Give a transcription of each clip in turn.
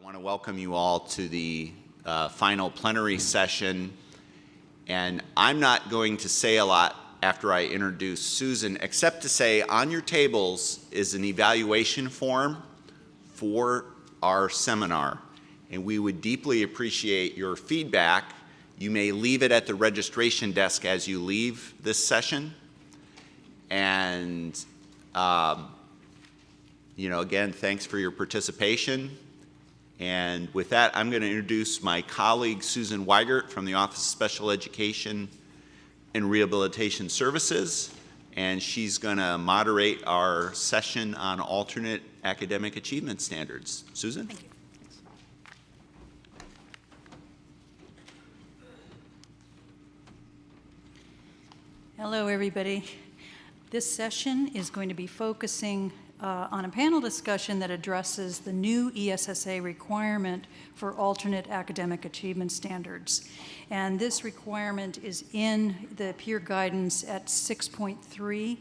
want to welcome you all to the final plenary session. And I'm not going to say a lot after I introduce Susan, except to say on your tables is an evaluation form for our seminar. And we would deeply appreciate your feedback. You may leave it at the registration desk as you leave this session. And, again, thanks for your participation. And with that, I'm going to introduce my colleague, Susan Weigert from the Office of Special Education and Rehabilitation Services. And she's going to moderate our session on alternate academic achievement standards. Susan? Thank you. Hello, everybody. This session is going to be focusing on a panel discussion that addresses the new ESSA requirement for alternate academic achievement standards. And this requirement is in the peer guidance at 6.3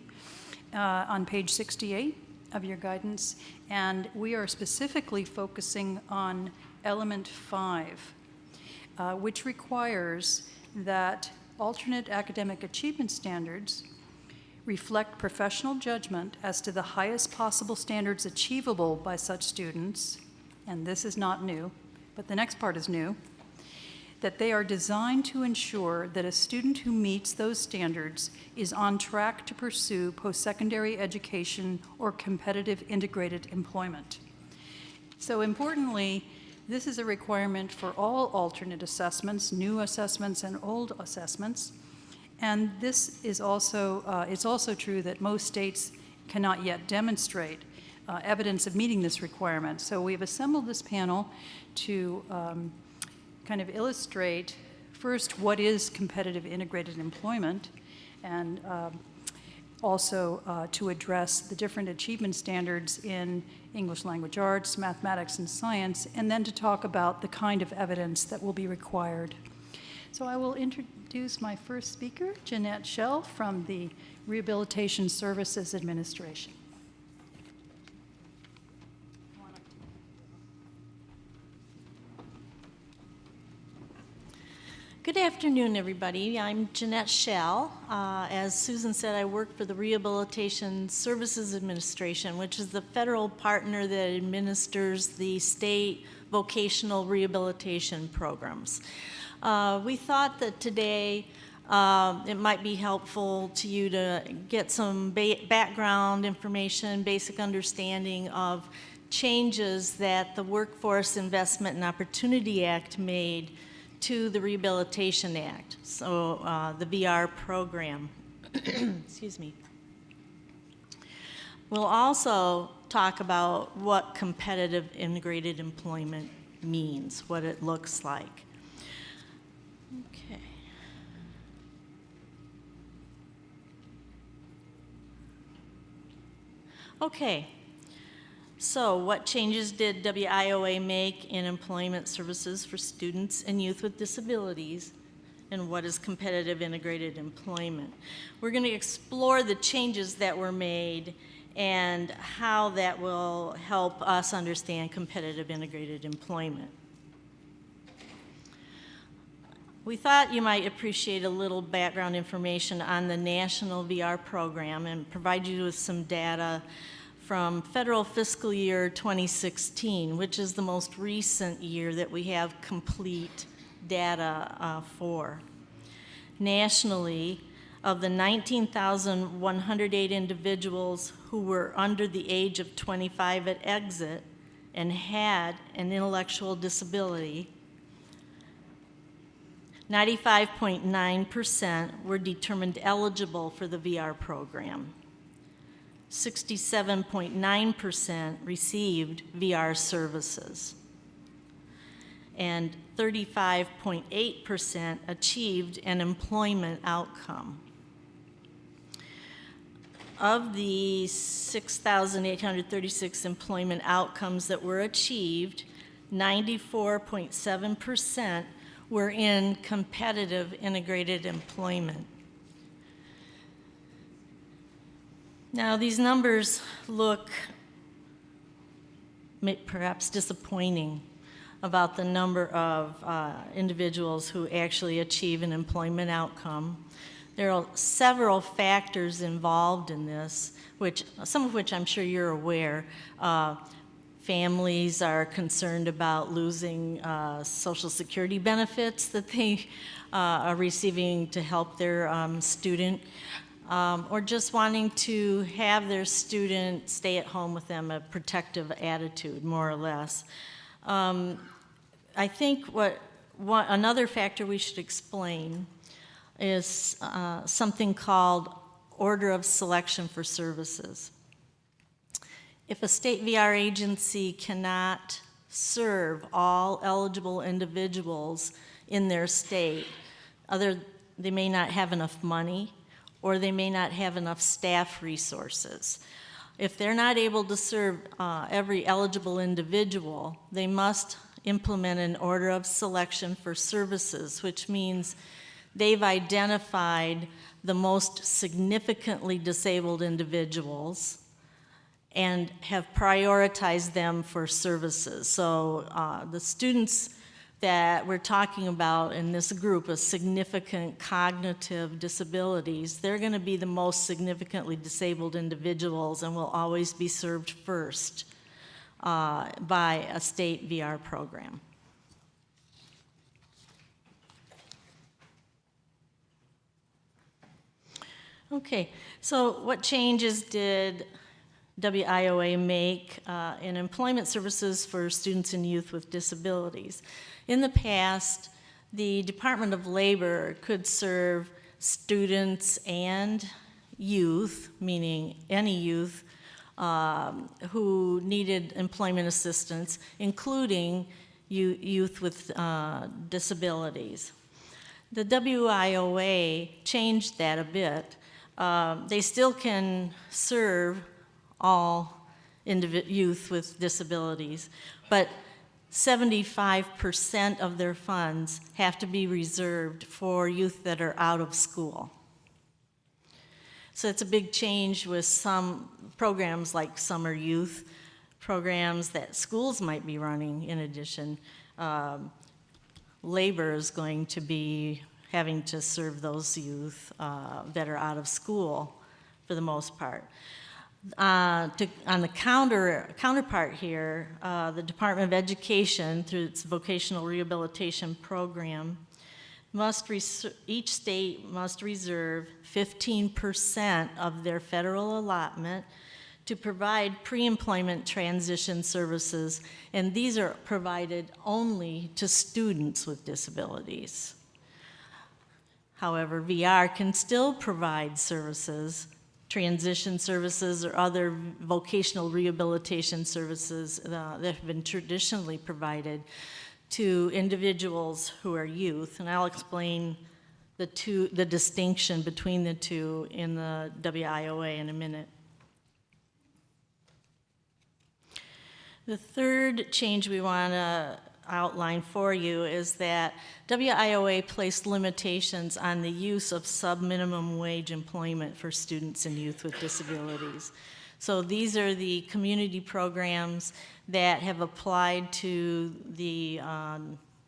on page 68 of your guidance. And we are specifically focusing on element 5, which requires that alternate academic achievement standards reflect professional judgment as to the highest possible standards achievable by such students, and this is not new, but the next part is new, that they are designed to ensure that a student who meets those standards is on track to pursue post-secondary education or competitive integrated employment. So importantly, this is a requirement for all alternate assessments, new assessments and old assessments. And this is also, it's also true that most states cannot yet demonstrate evidence of meeting this requirement. So we've assembled this panel to kind of illustrate first what is competitive integrated employment, and also to address the different achievement standards in English language arts, mathematics, and science, and then to talk about the kind of evidence that will be required. So I will introduce my first speaker, Jeanette Schell from the Rehabilitation Services Administration. Good afternoon, everybody. I'm Jeanette Schell. As Susan said, I work for the Rehabilitation Services Administration, which is the federal partner that administers the state vocational rehabilitation programs. We thought that today it might be helpful to you to get some background information, basic understanding of changes that the Workforce Investment and Opportunity Act made to the Rehabilitation Act, so the VR program. Excuse me. We'll also talk about what competitive integrated employment means, what it looks like. Okay. Okay. So what changes did WIOA make in employment services for students and youth with disabilities, and what is competitive integrated employment? We're going to explore the changes that were made and how that will help us understand competitive integrated employment. We thought you might appreciate a little background information on the National VR program and provide you with some data from federal fiscal year 2016, which is the most recent year that we have complete data for. Nationally, of the 19,108 individuals who were under the age of 25 at exit and had an intellectual disability, 95.9% were determined eligible for the VR program. 67.9% received VR services, and 35.8% achieved an employment outcome. Of the 6,836 employment outcomes that were achieved, 94.7% were in competitive integrated employment. Now, these numbers look perhaps disappointing, about the number of individuals who actually achieve an employment outcome. There are several factors involved in this, some of which I'm sure you're aware. Families are concerned about losing Social Security benefits that they are receiving to help their student, or just wanting to have their student stay at home with them, a protective attitude, more or less. I think another factor we should explain is something called order of selection for services. If a state VR agency cannot serve all eligible individuals in their state, they may not have enough money, or they may not have enough staff resources. If they're not able to serve every eligible individual, they must implement an order of selection for services, which means they've identified the most significantly disabled individuals and have prioritized them for services. So the students that we're talking about in this group of significant cognitive disabilities, they're going to be the most significantly disabled individuals and will always be served first by a state VR program. Okay, so what changes did WIOA make in employment services for students and youth with disabilities? In the past, the Department of Labor could serve students and youth, meaning any youth, who needed employment assistance, including youth with disabilities. The WIOA changed that a bit. They still can serve all youth with disabilities, but 75% of their funds have to be reserved for youth that are out of school. So it's a big change with some programs like summer youth programs that schools might be running. In addition, labor is going to be having to serve those youth that are out of school for the most part. On the counterpart here, the Department of Education, through its vocational rehabilitation program, each state must reserve 15% of their federal allotment to provide pre-employment transition services, and these are provided only to students with disabilities. However, VR can still provide services, transition services or other vocational rehabilitation services that have been traditionally provided to individuals who are youth, and I'll explain the distinction between the two in the WIOA in a minute. The third change we want to outline for you is that WIOA placed limitations on the use of sub-minimum wage employment for students and youth with disabilities. So these are the community programs that have applied to the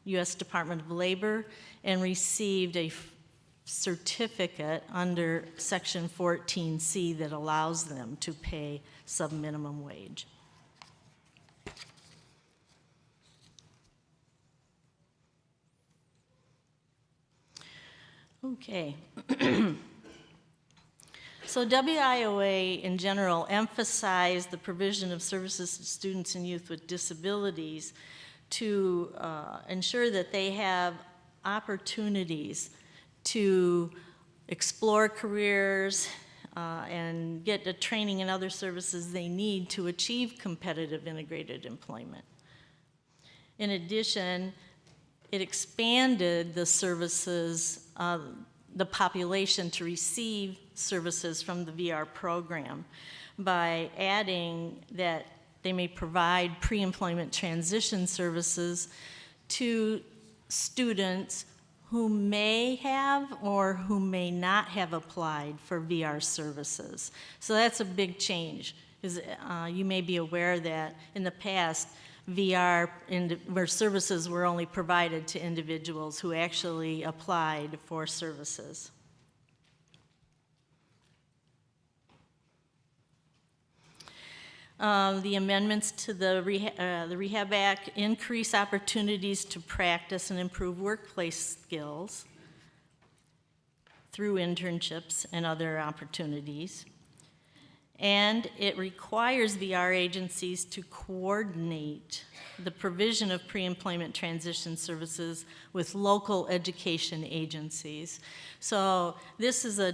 U.S. Department of Labor and received a certificate under Section 14C that allows them to pay sub-minimum wage. Okay. So WIOA in general emphasized the provision of services to students and youth with disabilities to ensure that they have opportunities to explore careers and get the training and other services they need to achieve competitive integrated employment. In addition, it expanded the services, the population to receive services from the VR program by adding that they may provide pre-employment transition services to students who may have or who may not have applied for VR services. So that's a big change, because you may be aware that in the past, where services were only provided to individuals who actually applied for services. The amendments to the Rehab Act increase opportunities to practice and improve workplace skills through internships and other opportunities. And it requires VR agencies to coordinate the provision of pre-employment transition services with local education agencies. So this is a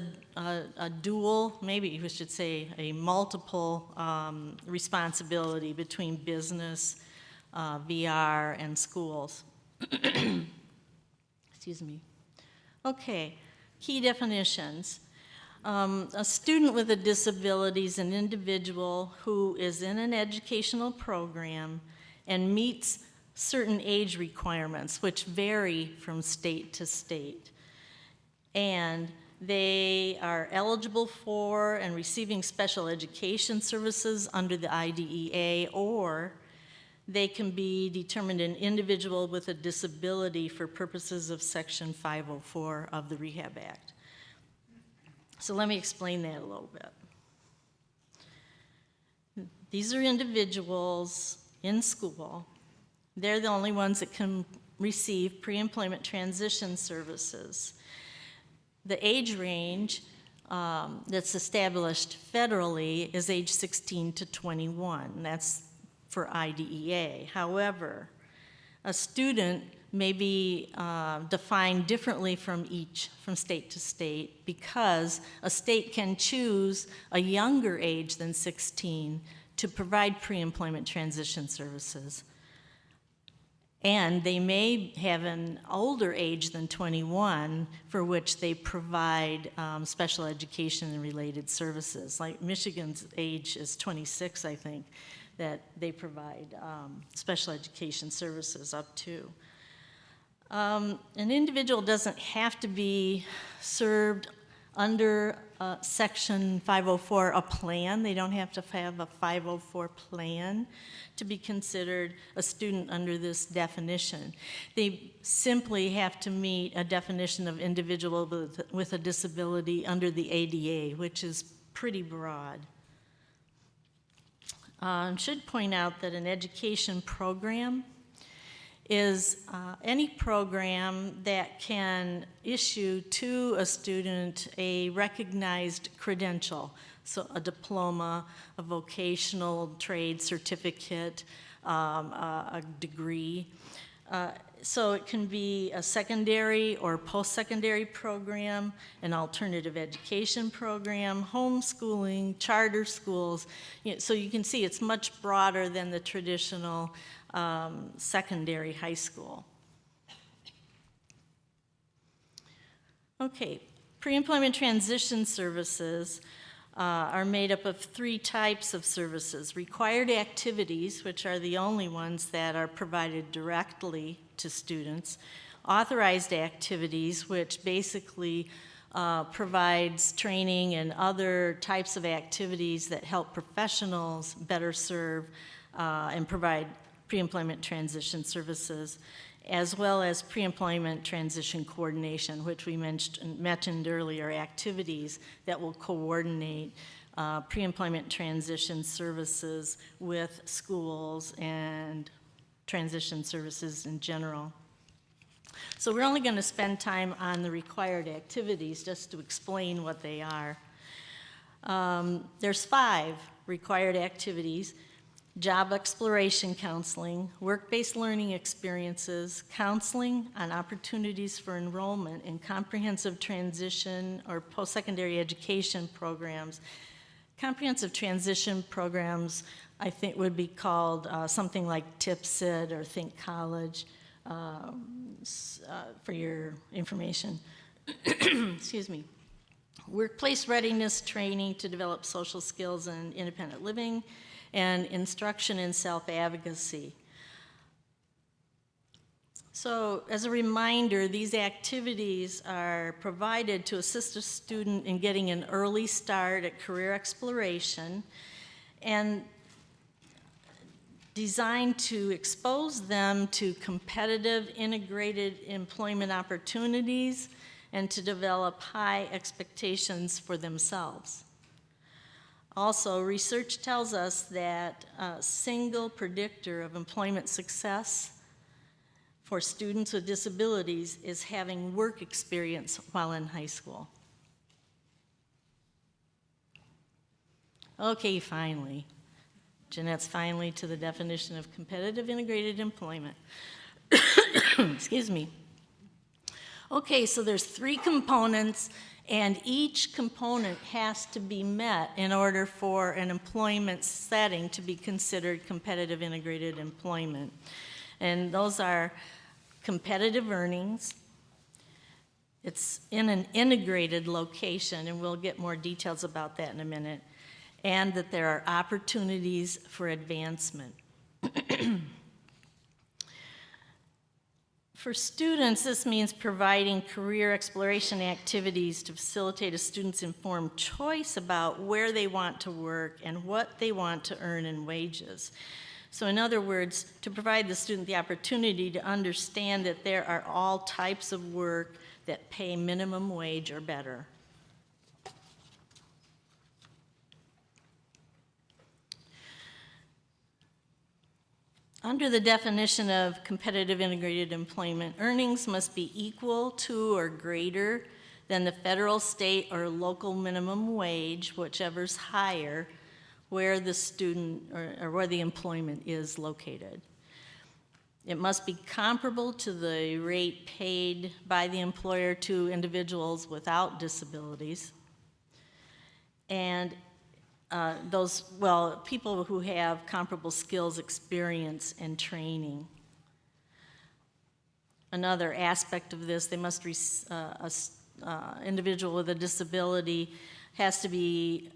dual, maybe we should say a multiple responsibility between business, VR, and schools. Excuse me. Okay, key definitions. A student with a disability is an individual who is in an educational program and meets certain age requirements, which vary from state to state. And they are eligible for and receiving special education services under the IDEA, or they can be determined an individual with a disability for purposes of Section 504 of the Rehab Act. So let me explain that a little bit. These are individuals in school. They're the only ones that can receive pre-employment transition services. The age range that's established federally is age 16 to 21. That's for IDEA. However, a student may be defined differently from state to state, because a state can choose a younger age than 16 to provide pre-employment transition services. And they may have an older age than 21 for which they provide special education and related services. Like Michigan's age is 26, I think, that they provide special education services up to. An individual doesn't have to be served under Section 504, a plan. They don't have to have a 504 plan to be considered a student under this definition. They simply have to meet a definition of individual with a disability under the ADA, which is pretty broad. I should point out that an education program is any program that can issue to a student a recognized credential, so a diploma, a vocational trade certificate, a degree. So it can be a secondary or post-secondary program, an alternative education program, homeschooling, charter schools. So you can see it's much broader than the traditional secondary high school. Okay, pre-employment transition services are made up of 3 types of services. Required activities, which are the only ones that are provided directly to students. Authorized activities, which basically provides training and other types of activities that help professionals better serve and provide pre-employment transition services, as well as pre-employment transition coordination, which we mentioned earlier, activities that will coordinate pre-employment transition services with schools and transition services in general. So we're only going to spend time on the required activities just to explain what they are. There's 5 required activities: job exploration counseling, work-based learning experiences, counseling on opportunities for enrollment in comprehensive transition or post-secondary education programs. Comprehensive transition programs, I think, would be called something like TIPSID or Think College, for your information. Excuse me. Workplace readiness training to develop social skills and independent living, and instruction in self-advocacy. So as a reminder, these activities are provided to assist a student in getting an early start at career exploration, and designed to expose them to competitive integrated employment opportunities and to develop high expectations for themselves. Also, research tells us that a single predictor of employment success for students with disabilities is having work experience while in high school. Okay, finally. Jeanette's finally to the definition of competitive integrated employment. Excuse me. Okay, so there's 3 components, and each component has to be met in order for an employment setting to be considered competitive integrated employment. And those are competitive earnings, it's in an integrated location, and we'll get more details about that in a minute, and that there are opportunities for advancement. For students, this means providing career exploration activities to facilitate a student's informed choice about where they want to work and what they want to earn in wages. So in other words, to provide the student the opportunity to understand that there are all types of work that pay minimum wage or better. Under the definition of competitive integrated employment, earnings must be equal to or greater than the federal, state, or local minimum wage, whichever's higher, where the student or where the employment is located. It must be comparable to the rate paid by the employer to individuals without disabilities. And people who have comparable skills, experience, and training. Another aspect of this, they must individual with a disability has to be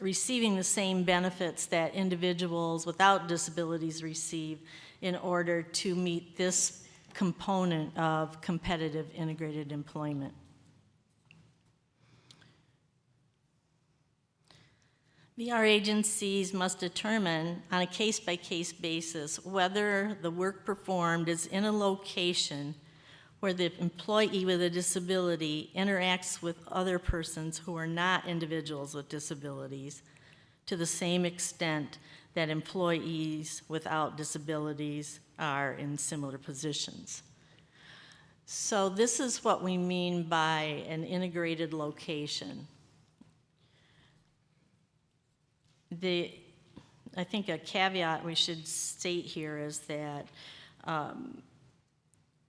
receiving the same benefits that individuals without disabilities receive in order to meet this component of competitive integrated employment. VR agencies must determine on a case-by-case basis whether the work performed is in a location where the employee with a disability interacts with other persons who are not individuals with disabilities to the same extent that employees without disabilities are in similar positions. So this is what we mean by an integrated location. I think a caveat we should state here is that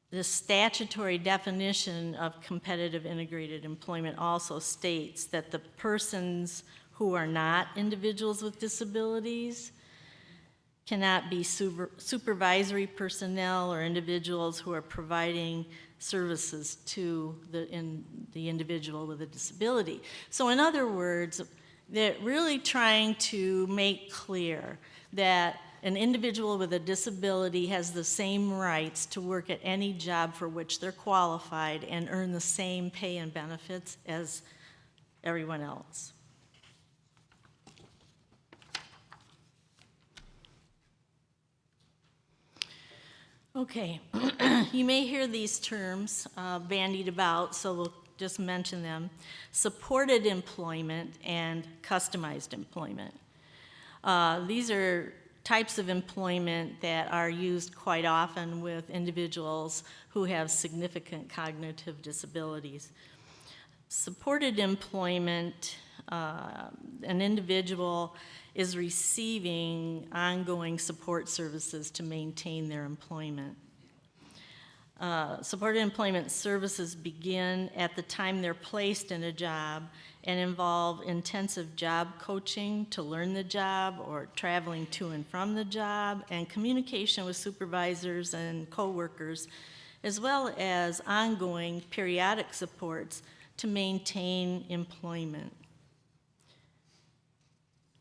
the statutory definition of competitive integrated employment also states that the persons who are not individuals with disabilities cannot be supervisory personnel or individuals who are providing services to the individual with a disability. So in other words, they're really trying to make clear that an individual with a disability has the same rights to work at any job for which they're qualified and earn the same pay and benefits as everyone else. Okay, you may hear these terms bandied about, so we'll just mention them. Supported employment and customized employment. These are types of employment that are used quite often with individuals who have significant cognitive disabilities. Supported employment, an individual is receiving ongoing support services to maintain their employment. Supported employment services begin at the time they're placed in a job and involve intensive job coaching to learn the job or traveling to and from the job, and communication with supervisors and coworkers, as well as ongoing periodic supports to maintain employment.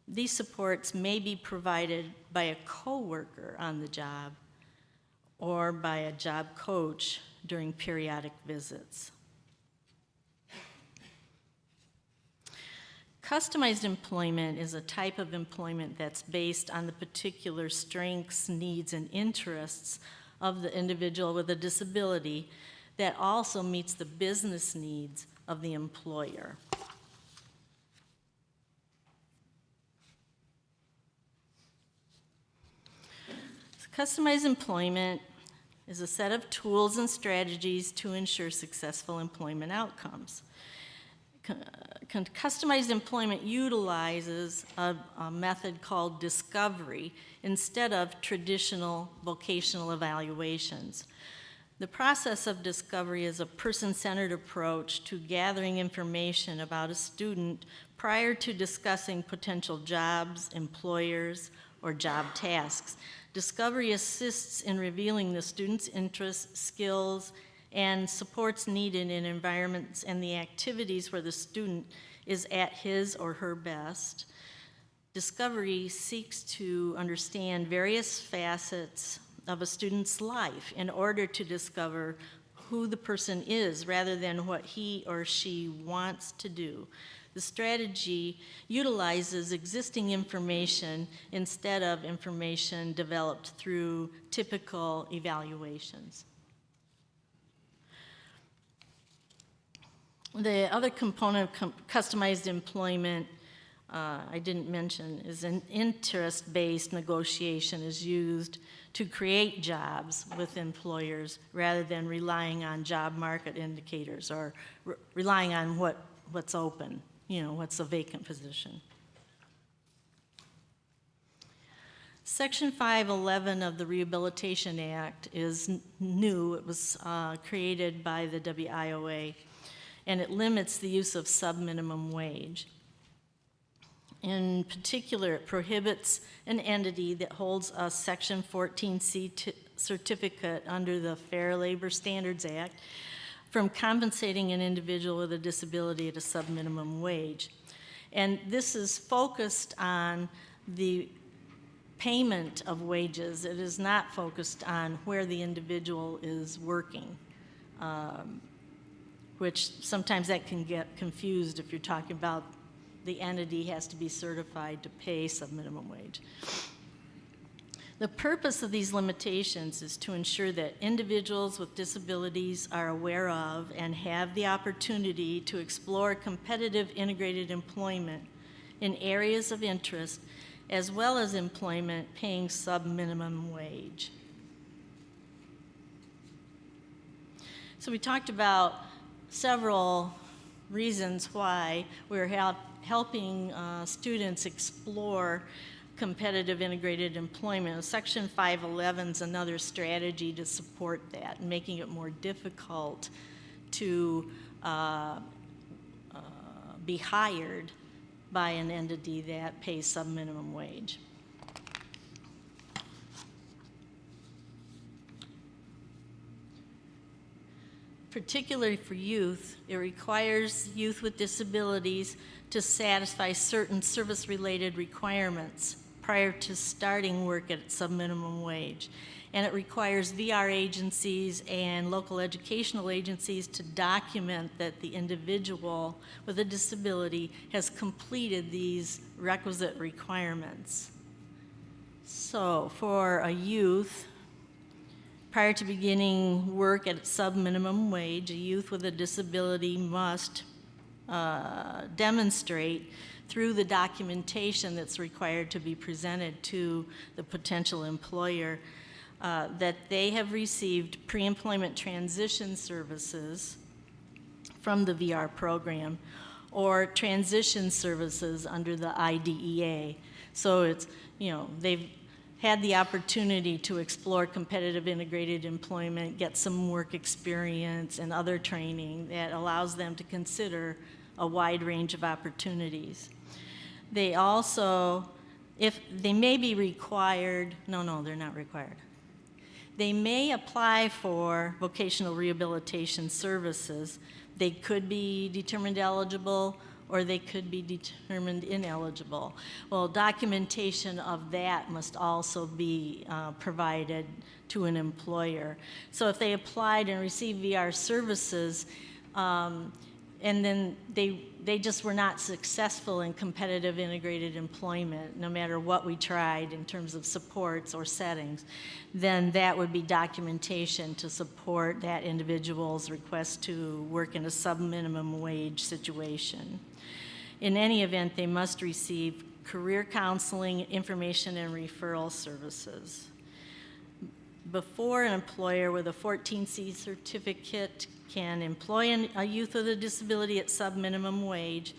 These supports may be provided by a coworker on the job or by a job coach during periodic visits. Customized employment is a type of employment that's based on the particular strengths, needs, and interests of the individual with a disability that also meets the business needs of the employer. Customized employment is a set of tools and strategies to ensure successful employment outcomes. Customized employment utilizes a method called discovery instead of traditional vocational evaluations. The process of discovery is a person-centered approach to gathering information about a student prior to discussing potential jobs, employers, or job tasks. Discovery assists in revealing the student's interests, skills, and supports needed in environments and the activities where the student is at his or her best. Discovery seeks to understand various facets of a student's life in order to discover who the person is rather than what he or she wants to do. The strategy utilizes existing information instead of information developed through typical evaluations. The other component of customized employment I didn't mention is an interest-based negotiation is used to create jobs with employers rather than relying on job market indicators or relying on what's open, what's a vacant position. Section 511 of the Rehabilitation Act is new. It was created by the WIOA, and it limits the use of sub-minimum wage. In particular, it prohibits an entity that holds a Section 14C certificate under the Fair Labor Standards Act from compensating an individual with a disability at a sub-minimum wage. And this is focused on the payment of wages. It is not focused on where the individual is working, which sometimes that can get confused if you're talking about the entity has to be certified to pay sub-minimum wage. The purpose of these limitations is to ensure that individuals with disabilities are aware of and have the opportunity to explore competitive integrated employment in areas of interest, as well as employment paying sub-minimum wage. So we talked about several reasons why we're helping students explore competitive integrated employment. Section 511 is another strategy to support that, making it more difficult to be hired by an entity that pays sub-minimum wage. Particularly for youth, it requires youth with disabilities to satisfy certain service-related requirements prior to starting work at sub-minimum wage. And it requires VR agencies and local educational agencies to document that the individual with a disability has completed these requisite requirements. So for a youth, prior to beginning work at sub-minimum wage, a youth with a disability must demonstrate through the documentation that's required to be presented to the potential employer that they have received pre-employment transition services from the VR program or transition services under the IDEA. So it's, they've had the opportunity to explore competitive integrated employment, get some work experience and other training that allows them to consider a wide range of opportunities. They also, if they may be required, no, they're not required. They may apply for vocational rehabilitation services. They could be determined eligible or they could be determined ineligible. Well, documentation of that must also be provided to an employer. So if they applied and received VR services, And then they just were not successful in competitive integrated employment, no matter what we tried in terms of supports or settings. Then that would be documentation to support that individual's request to work in a sub-minimum wage situation. In any event, they must receive career counseling, information, and referral services. Before an employer with a 14C certificate can employ a youth with a disability at sub-minimum wage,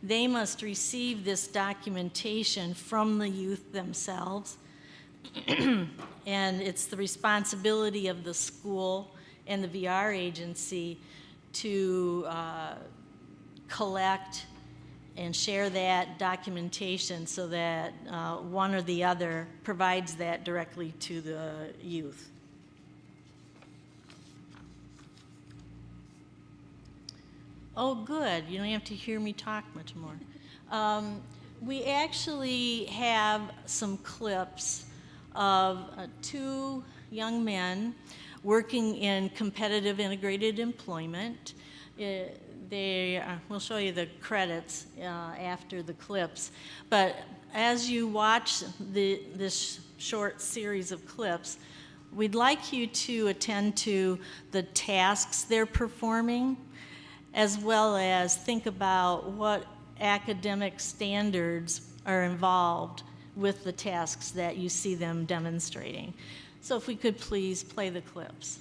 they must receive this documentation from the youth themselves. And it's the responsibility of the school and the VR agency to collect and share that documentation so that one or the other provides that directly to the youth. Oh, good. You don't have to hear me talk much more. We actually have some clips of two young men working in competitive integrated employment. We'll show you the credits after the clips. But as you watch this short series of clips, we'd like you to attend to the tasks they're performing, as well as think about what academic standards are involved with the tasks that you see them demonstrating. So if we could please play the clips.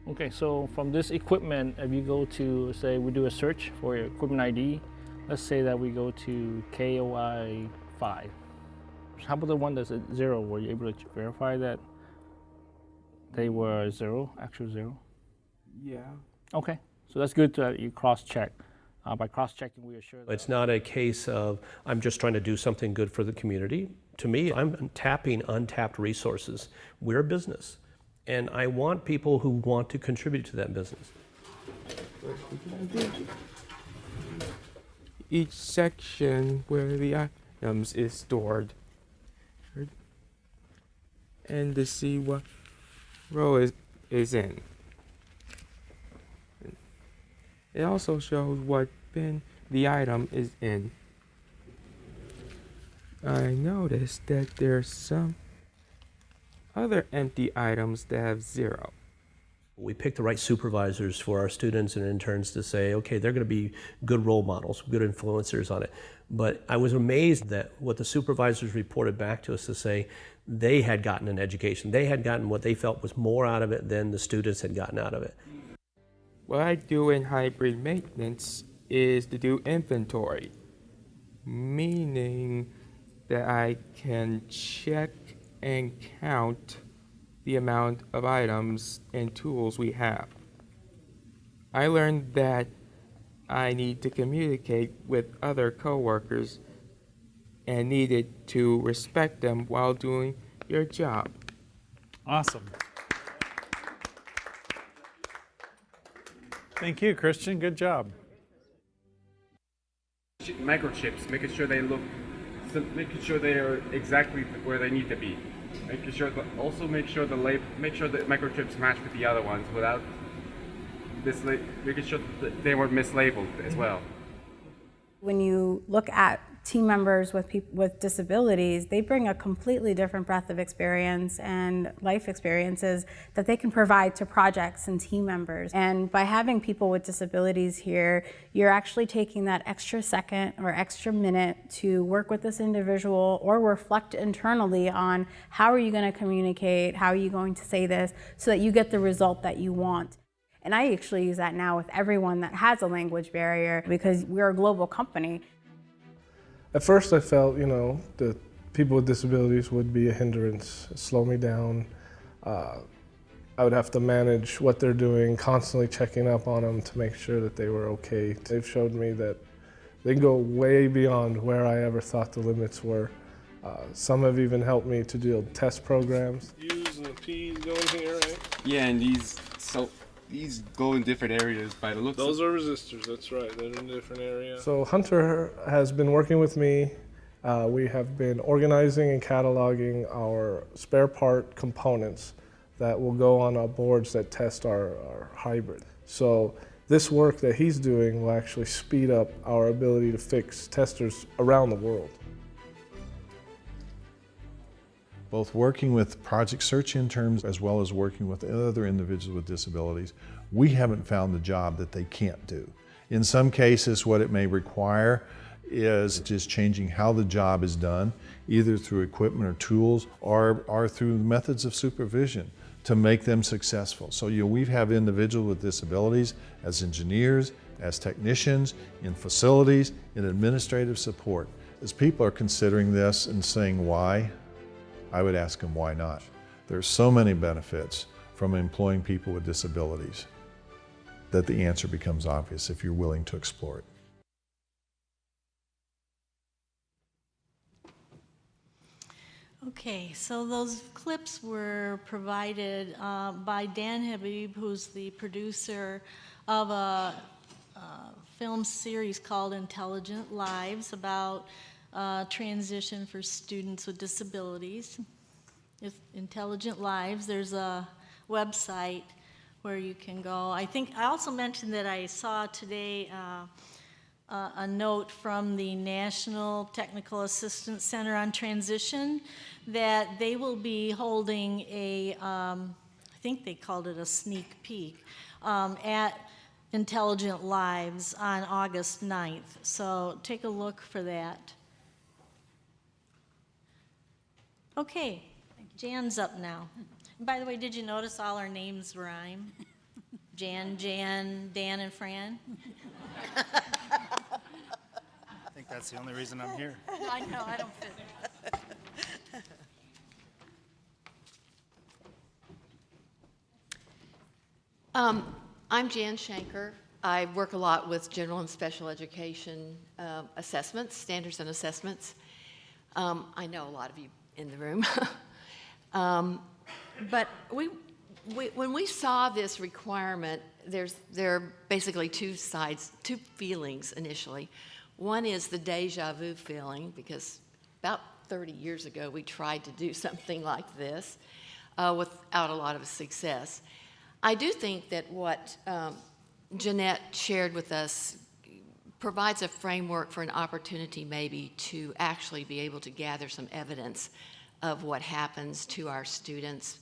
Okay, so from this equipment, if you go to, say, we do a search for your equipment ID, let's say that we go to KOI 5. How about the one that's at 0? Were you able to verify that they were 0, actual 0? Yeah. Okay, so that's good that you cross-check. By cross-checking, we assure that. It's not a case of, I'm just trying to do something good for the community. To me, I'm tapping untapped resources. We're a business, and I want people who want to contribute to that business. Each section where the items is stored, and to see what row is in. It also shows what bin the item is in. I noticed that there's some other empty items that have 0. We pick the right supervisors for our students and interns to say, okay, they're going to be good role models, good influencers on it. But I was amazed that what the supervisors reported back to us to say they had gotten an education. They had gotten what they felt was more out of it than the students had gotten out of it. What I do in hybrid maintenance is to do inventory, meaning that I can check and count the amount of items and tools we have. I learned that I need to communicate with other coworkers and needed to respect them while doing your job. Awesome. Thank you, Christian. Good job. Microchips, making sure they are exactly where they need to be. Making sure that also make sure the microchips match with the other ones without making sure that they weren't mislabeled as well. When you look at team members with people with disabilities, they bring a completely different breadth of experience and life experiences that they can provide to projects and team members. And by having people with disabilities here, you're actually taking that extra second or extra minute to work with this individual or reflect internally on how are you going to communicate, how are you going to say this, so that you get the result that you want. And I actually use that now with everyone that has a language barrier because we're a global company. At first I felt, that people with disabilities would be a hindrance, slow me down. I would have to manage what they're doing, constantly checking up on them to make sure that they were okay. They've showed me that they can go way beyond where I ever thought the limits were. Some have even helped me to do test programs. U's and the P's going here, right? Yeah, and these go in different areas by the looks. Those are resistors, that's right. They're in a different area. So Hunter has been working with me. We have been organizing and cataloging our spare part components that will go on our boards that test our hybrid. So this work that he's doing will actually speed up our ability to fix testers around the world. Both working with project search interns as well as working with other individuals with disabilities, we haven't found the job that they can't do. In some cases, what it may require is just changing how the job is done, either through equipment or tools or through methods of supervision to make them successful. So we have individuals with disabilities as engineers, as technicians, in facilities, in administrative support. As people are considering this and saying why, I would ask them why not. There's so many benefits from employing people with disabilities that the answer becomes obvious if you're willing to explore it. Okay, so those clips were provided by Dan Habib, who's the producer of a film series called Intelligent Lives about transition for students with disabilities. It's Intelligent Lives. There's a website where you can go. I also mentioned that I saw today a note from the National Technical Assistance Center on Transition that they will be holding a, I think they called it a sneak peek, at Intelligent Lives on August 9th. So take a look for that. Okay, Jan's up now. By the way, did you notice all our names rhyme? Jan, Dan, and Fran? I think that's the only reason I'm here. I know, I don't fit. I'm Jan Shanker. I work a lot with general and special education assessments, standards and assessments. I know a lot of you in the room. But when we saw this requirement, there are basically two sides, two feelings initially. One is the deja vu feeling, because about 30 years ago we tried to do something like this without a lot of success. I do think that what Jeanette shared with us provides a framework for an opportunity maybe to actually be able to gather some evidence of what happens to our students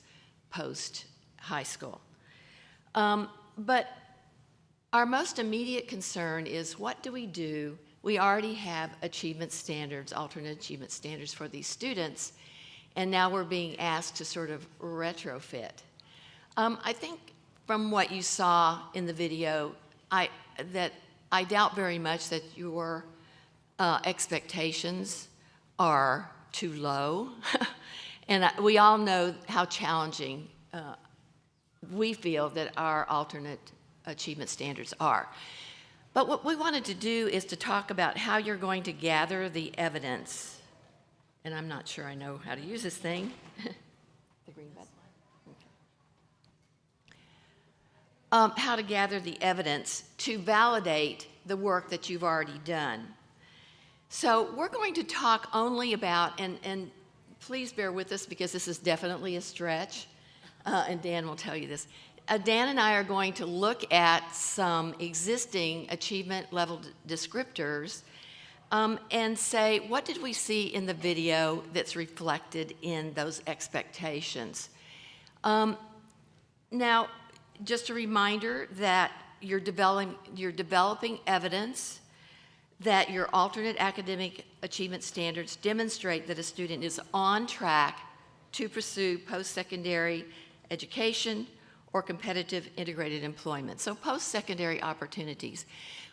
post-high school. But our most immediate concern is, what do? We already have achievement standards, alternate achievement standards for these students, and now we're being asked to sort of retrofit. I think from what you saw in the video, I doubt very much that your expectations are too low. And we all know how challenging we feel that our alternate achievement standards are. But what we wanted to do is to talk about how you're going to gather the evidence. And I'm not sure I know how to use this thing. The green button. Okay. How to gather the evidence to validate the work that you've already done. So we're going to talk only about, and please bear with us because this is definitely a stretch, and Dan will tell you this. Dan and I are going to look at some existing achievement level descriptors and say, what did we see in the video that's reflected in those expectations? Now, just a reminder that you're developing evidence that your alternate academic achievement standards demonstrate that a student is on track to pursue post-secondary education or competitive integrated employment. So post-secondary opportunities.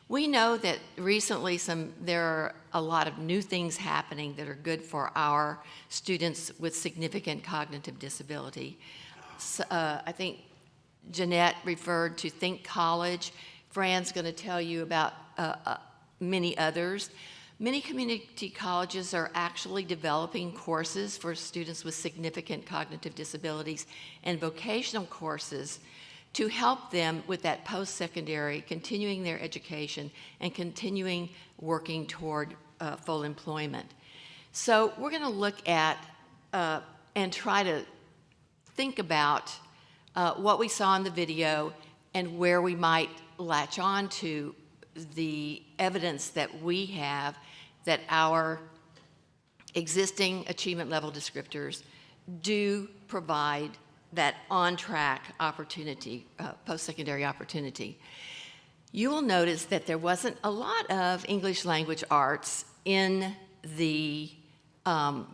We know that recently there are a lot of new things happening that are good for our students with significant cognitive disability. So, I think Jeanette referred to Think College. Fran's going to tell you about many others. Many community colleges are actually developing courses for students with significant cognitive disabilities and vocational courses to help them with that post-secondary, continuing their education and continuing working toward full employment. So we're going to look at and try to think about what we saw in the video and where we might latch on to the evidence that we have that our existing achievement level descriptors do provide that on-track opportunity, post-secondary opportunity. You will notice that there wasn't a lot of English language arts in the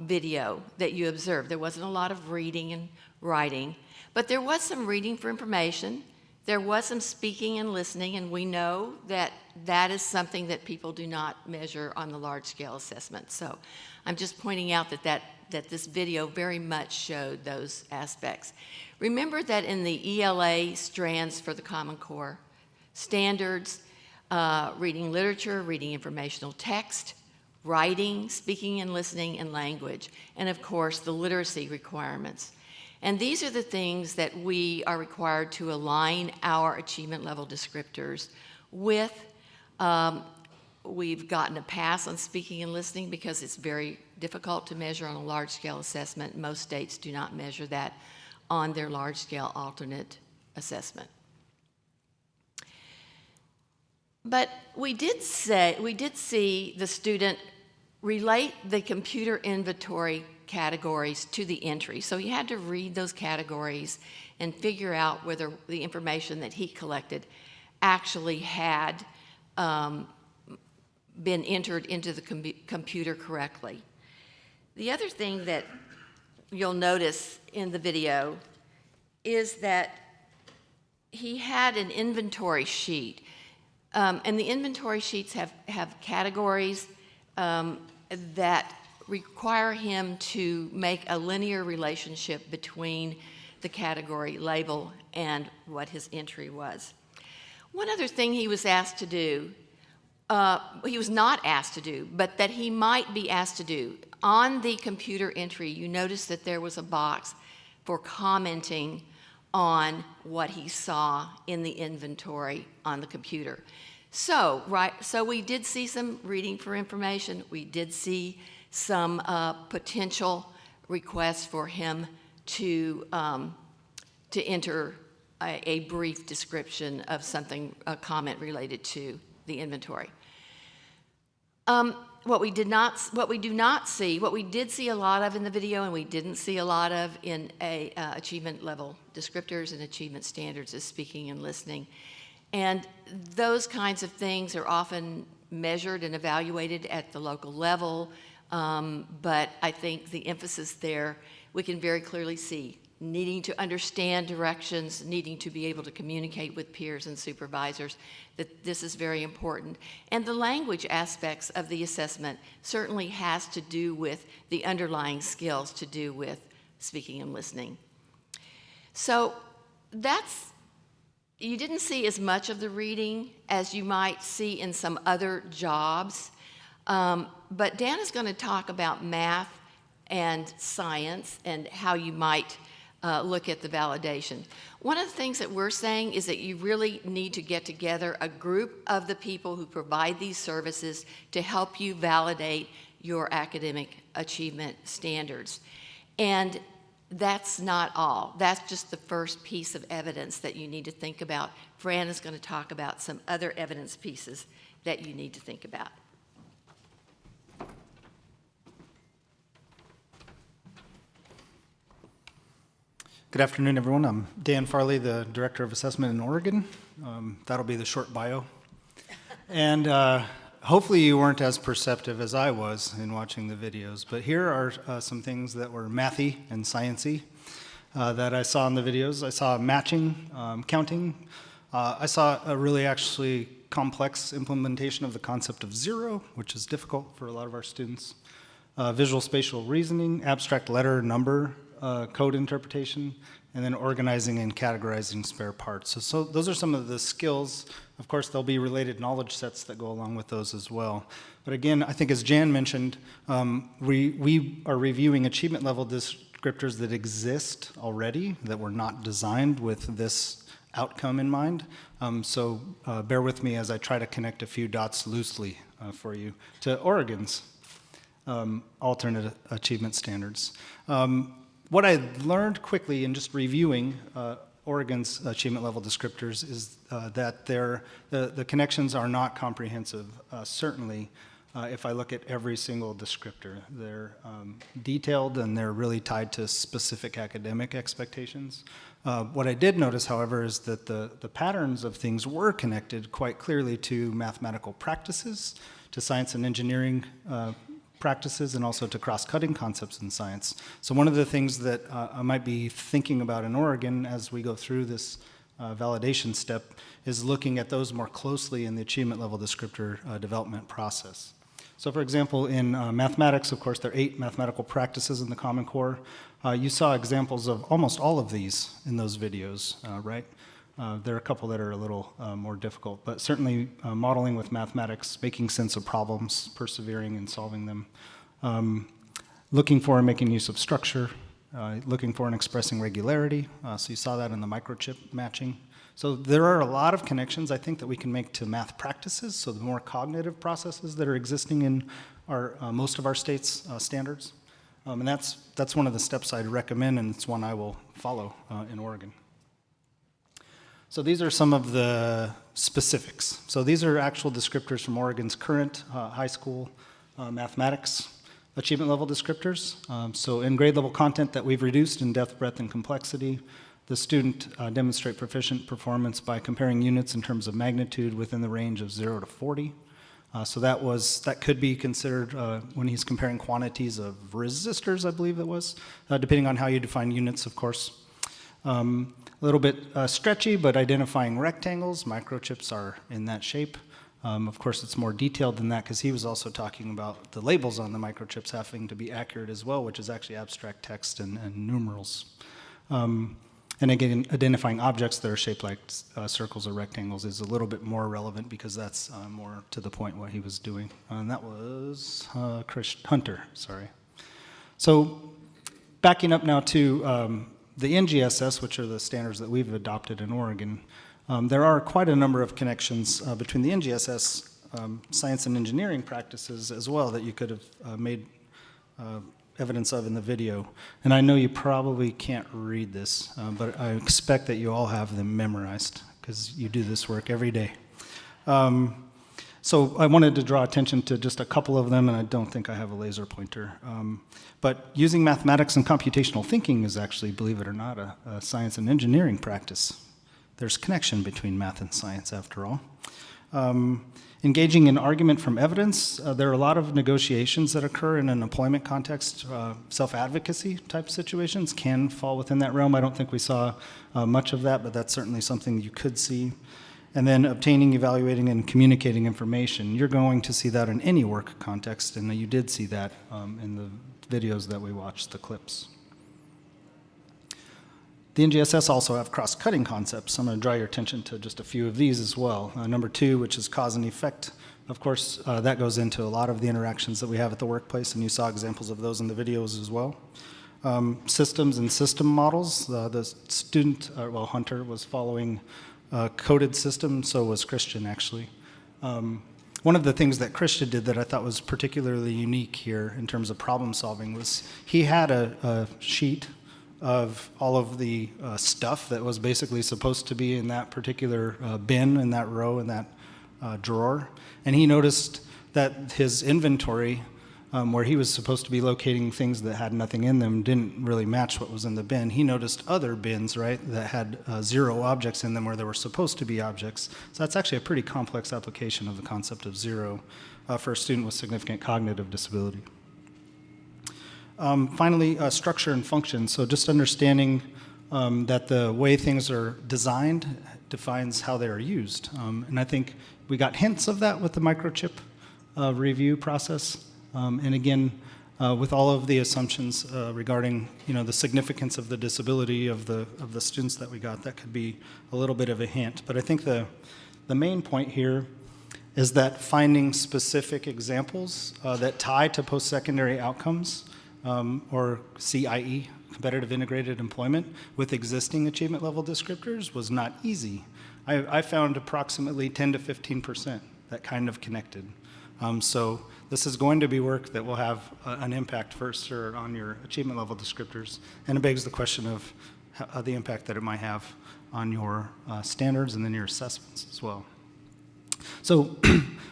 video that you observed. There wasn't a lot of reading and writing, but there was some reading for information. There was some speaking and listening, and we know that that is something that people do not measure on the large-scale assessment. So I'm just pointing out that this video very much showed those aspects. Remember that in the ELA strands for the Common Core, standards, reading literature, reading informational text, writing, speaking and listening, and language, and of course the literacy requirements. And these are the things that we are required to align our achievement level descriptors with. We've gotten a pass on speaking and listening because it's very difficult to measure on a large-scale assessment. Most states do not measure that on their large-scale alternate assessment. But we did see the student relate the computer inventory categories to the entry. So he had to read those categories and figure out whether the information that he collected actually had been entered into the computer correctly. The other thing that you'll notice in the video is that he had an inventory sheet. And the inventory sheets have categories that require him to make a linear relationship between the category label and what his entry was. One other thing he was asked to do, he was not asked to do, but that he might be asked to do. On the computer entry, you notice that there was a box for commenting on what he saw in the inventory on the computer. So we did see some reading for information. We did see some potential requests for him to enter a brief description of something, a comment related to the inventory. What we did see a lot of in the video, and we didn't see a lot of in achievement level descriptors and achievement standards, is speaking and listening. And those kinds of things are often measured and evaluated at the local level, but I think the emphasis there, we can very clearly see needing to understand directions, needing to be able to communicate with peers and supervisors, that this is very important. And the language aspects of the assessment certainly has to do with the underlying skills to do with speaking and listening. So you didn't see as much of the reading as you might see in some other jobs, but Dan is going to talk about math and science and how you might look at the validation. One of the things that we're saying is that you really need to get together a group of the people who provide these services to help you validate your academic achievement standards. And that's not all. That's just the first piece of evidence that you need to think about. Fran is going to talk about some other evidence pieces that you need to think about. Good afternoon, everyone. I'm Dan Farley, the Director of Assessment in Oregon. That'll be the short bio. And hopefully you weren't as perceptive as I was in watching the videos, but here are some things that were mathy and sciencey that I saw in the videos. I saw matching, counting. I saw a really actually complex implementation of the concept of zero, which is difficult for a lot of our students. Visual spatial reasoning, abstract letter, number, code interpretation, and then organizing and categorizing spare parts. So those are some of the skills. Of course, there'll be related knowledge sets that go along with those as well. But again, I think as Jan mentioned, we are reviewing achievement level descriptors that exist already, that were not designed with this outcome in mind. So bear with me as I try to connect a few dots loosely for you to Oregon's alternate achievement standards. What I learned quickly in just reviewing Oregon's achievement level descriptors is that the connections are not comprehensive, certainly. If I look at every single descriptor, they're detailed and they're really tied to specific academic expectations. What I did notice, however, is that the patterns of things were connected quite clearly to mathematical practices, to science and engineering practices, and also to cross-cutting concepts in science. So one of the things that I might be thinking about in Oregon as we go through this validation step is looking at those more closely in the achievement level descriptor development process. So for example, in mathematics, of course, there are 8 mathematical practices in the Common Core. You saw examples of almost all of these in those videos, right? There are a couple that are a little more difficult, but certainly modeling with mathematics, making sense of problems, persevering in solving them, looking for and making use of structure, looking for and expressing regularity. So you saw that in the microchip matching. So there are a lot of connections, I think, that we can make to math practices, so the more cognitive processes that are existing in most of our states' standards. And that's one of the steps I'd recommend, and it's one I will follow in Oregon. So these are some of the specifics. So these are actual descriptors from Oregon's current high school mathematics achievement level descriptors. So in grade level content that we've reduced in depth, breadth, and complexity, the student demonstrate proficient performance by comparing units in terms of magnitude within the range of 0 to 40. So that could be considered when he's comparing quantities of resistors, I believe it was, depending on how you define units, of course. A little bit stretchy, but identifying rectangles, microchips are in that shape. Of course, it's more detailed than that because he was also talking about the labels on the microchips having to be accurate as well, which is actually abstract text and numerals. And again, identifying objects that are shaped like circles or rectangles is a little bit more relevant because that's more to the point what he was doing. And that was Hunter, sorry. So backing up now to the NGSS, which are the standards that we've adopted in Oregon, there are quite a number of connections between the NGSS science and engineering practices as well that you could have made evidence of in the video. And I know you probably can't read this, but I expect that you all have them memorized because you do this work every day. So I wanted to draw attention to just a couple of them, and I don't think I have a laser pointer. But using mathematics and computational thinking is actually, believe it or not, a science and engineering practice. There's connection between math and science, after all. Engaging in argument from evidence, there are a lot of negotiations that occur in an employment context. Self-advocacy type situations can fall within that realm. I don't think we saw much of that, but that's certainly something you could see. And then obtaining, evaluating, and communicating information. You're going to see that in any work context, and you did see that in the videos that we watched, the clips. The NGSS also have cross-cutting concepts. I'm going to draw your attention to just a few of these as well. Number 2, which is cause and effect. Of course, that goes into a lot of the interactions that we have at the workplace, and you saw examples of those in the videos as well. Systems and system models. The student, Hunter, was following a coded system, so was Christian, actually. One of the things that Christian did that I thought was particularly unique here in terms of problem solving was he had a sheet of all of the stuff that was basically supposed to be in that particular bin, in that row, in that drawer. And he noticed that his inventory, where he was supposed to be locating things that had nothing in them, didn't really match what was in the bin. He noticed other bins, right, that had 0 objects in them where there were supposed to be objects. So that's actually a pretty complex application of the concept of 0 for a student with significant cognitive disability. Finally, structure and function. So just understanding that the way things are designed defines how they are used. And I think we got hints of that with the microchip review process. And again, with all of the assumptions regarding the significance of the disability of the students that we got, that could be a little bit of a hint. But I think the main point here is that finding specific examples that tie to post-secondary outcomes or CIE, competitive integrated employment, with existing achievement level descriptors was not easy. I found approximately 10 to 15% that kind of connected. So this is going to be work that will have an impact for sure on your achievement level descriptors, and it begs the question of the impact that it might have on your standards and then your assessments as well. So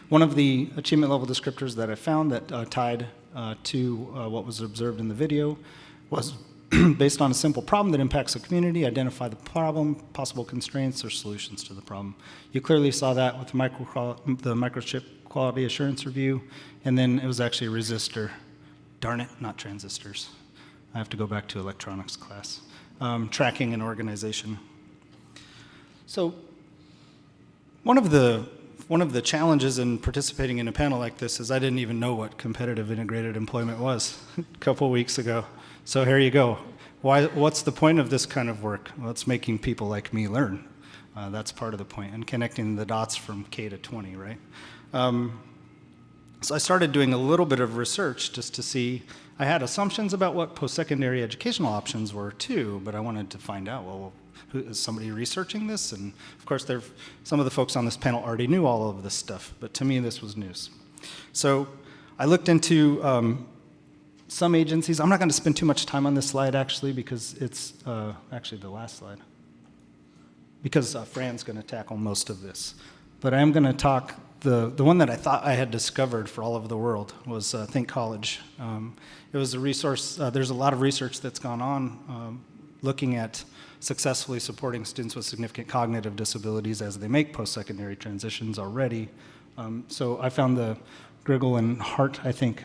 one of the achievement level descriptors that I found that tied to what was observed in the video was based on a simple problem that impacts the community, identify the problem, possible constraints, or solutions to the problem. You clearly saw that with the microchip quality assurance review, and then it was actually a resistor. Darn it, not transistors. I have to go back to electronics class. Tracking and organization. So one of the challenges in participating in a panel like this is I didn't even know what competitive integrated employment was a couple weeks ago. So here you go. What's the point of this kind of work? Well, it's making people like me learn. That's part of the point, and connecting the dots from K to 20, right? So I started doing a little bit of research just to see. I had assumptions about what post-secondary educational options were too, but I wanted to find out, well, is somebody researching this? And of course, some of the folks on this panel already knew all of this stuff, but to me, this was news. So I looked into some agencies. I'm not going to spend too much time on this slide, actually, because it's actually the last slide, because Fran's going to tackle most of this. But I am going to talk, the one that I thought I had discovered for all over the world was Think College. It was a resource. There's a lot of research that's gone on looking at successfully supporting students with significant cognitive disabilities as they make post-secondary transitions already. So I found the Griggle and Hart, I think,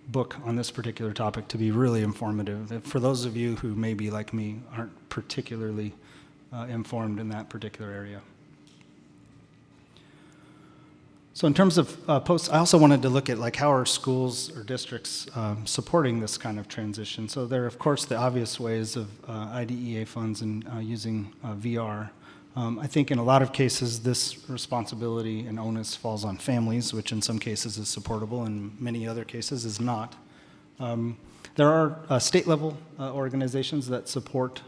book on this particular topic to be really informative. For those of you who maybe, like me, aren't particularly informed in that particular area. So in terms of I also wanted to look at like how are schools or districts supporting this kind of transition. So there are, of course, the obvious ways of IDEA funds and using VR. I think in a lot of cases, this responsibility and onus falls on families, which in some cases is supportable, and many other cases is not. There are state-level organizations that support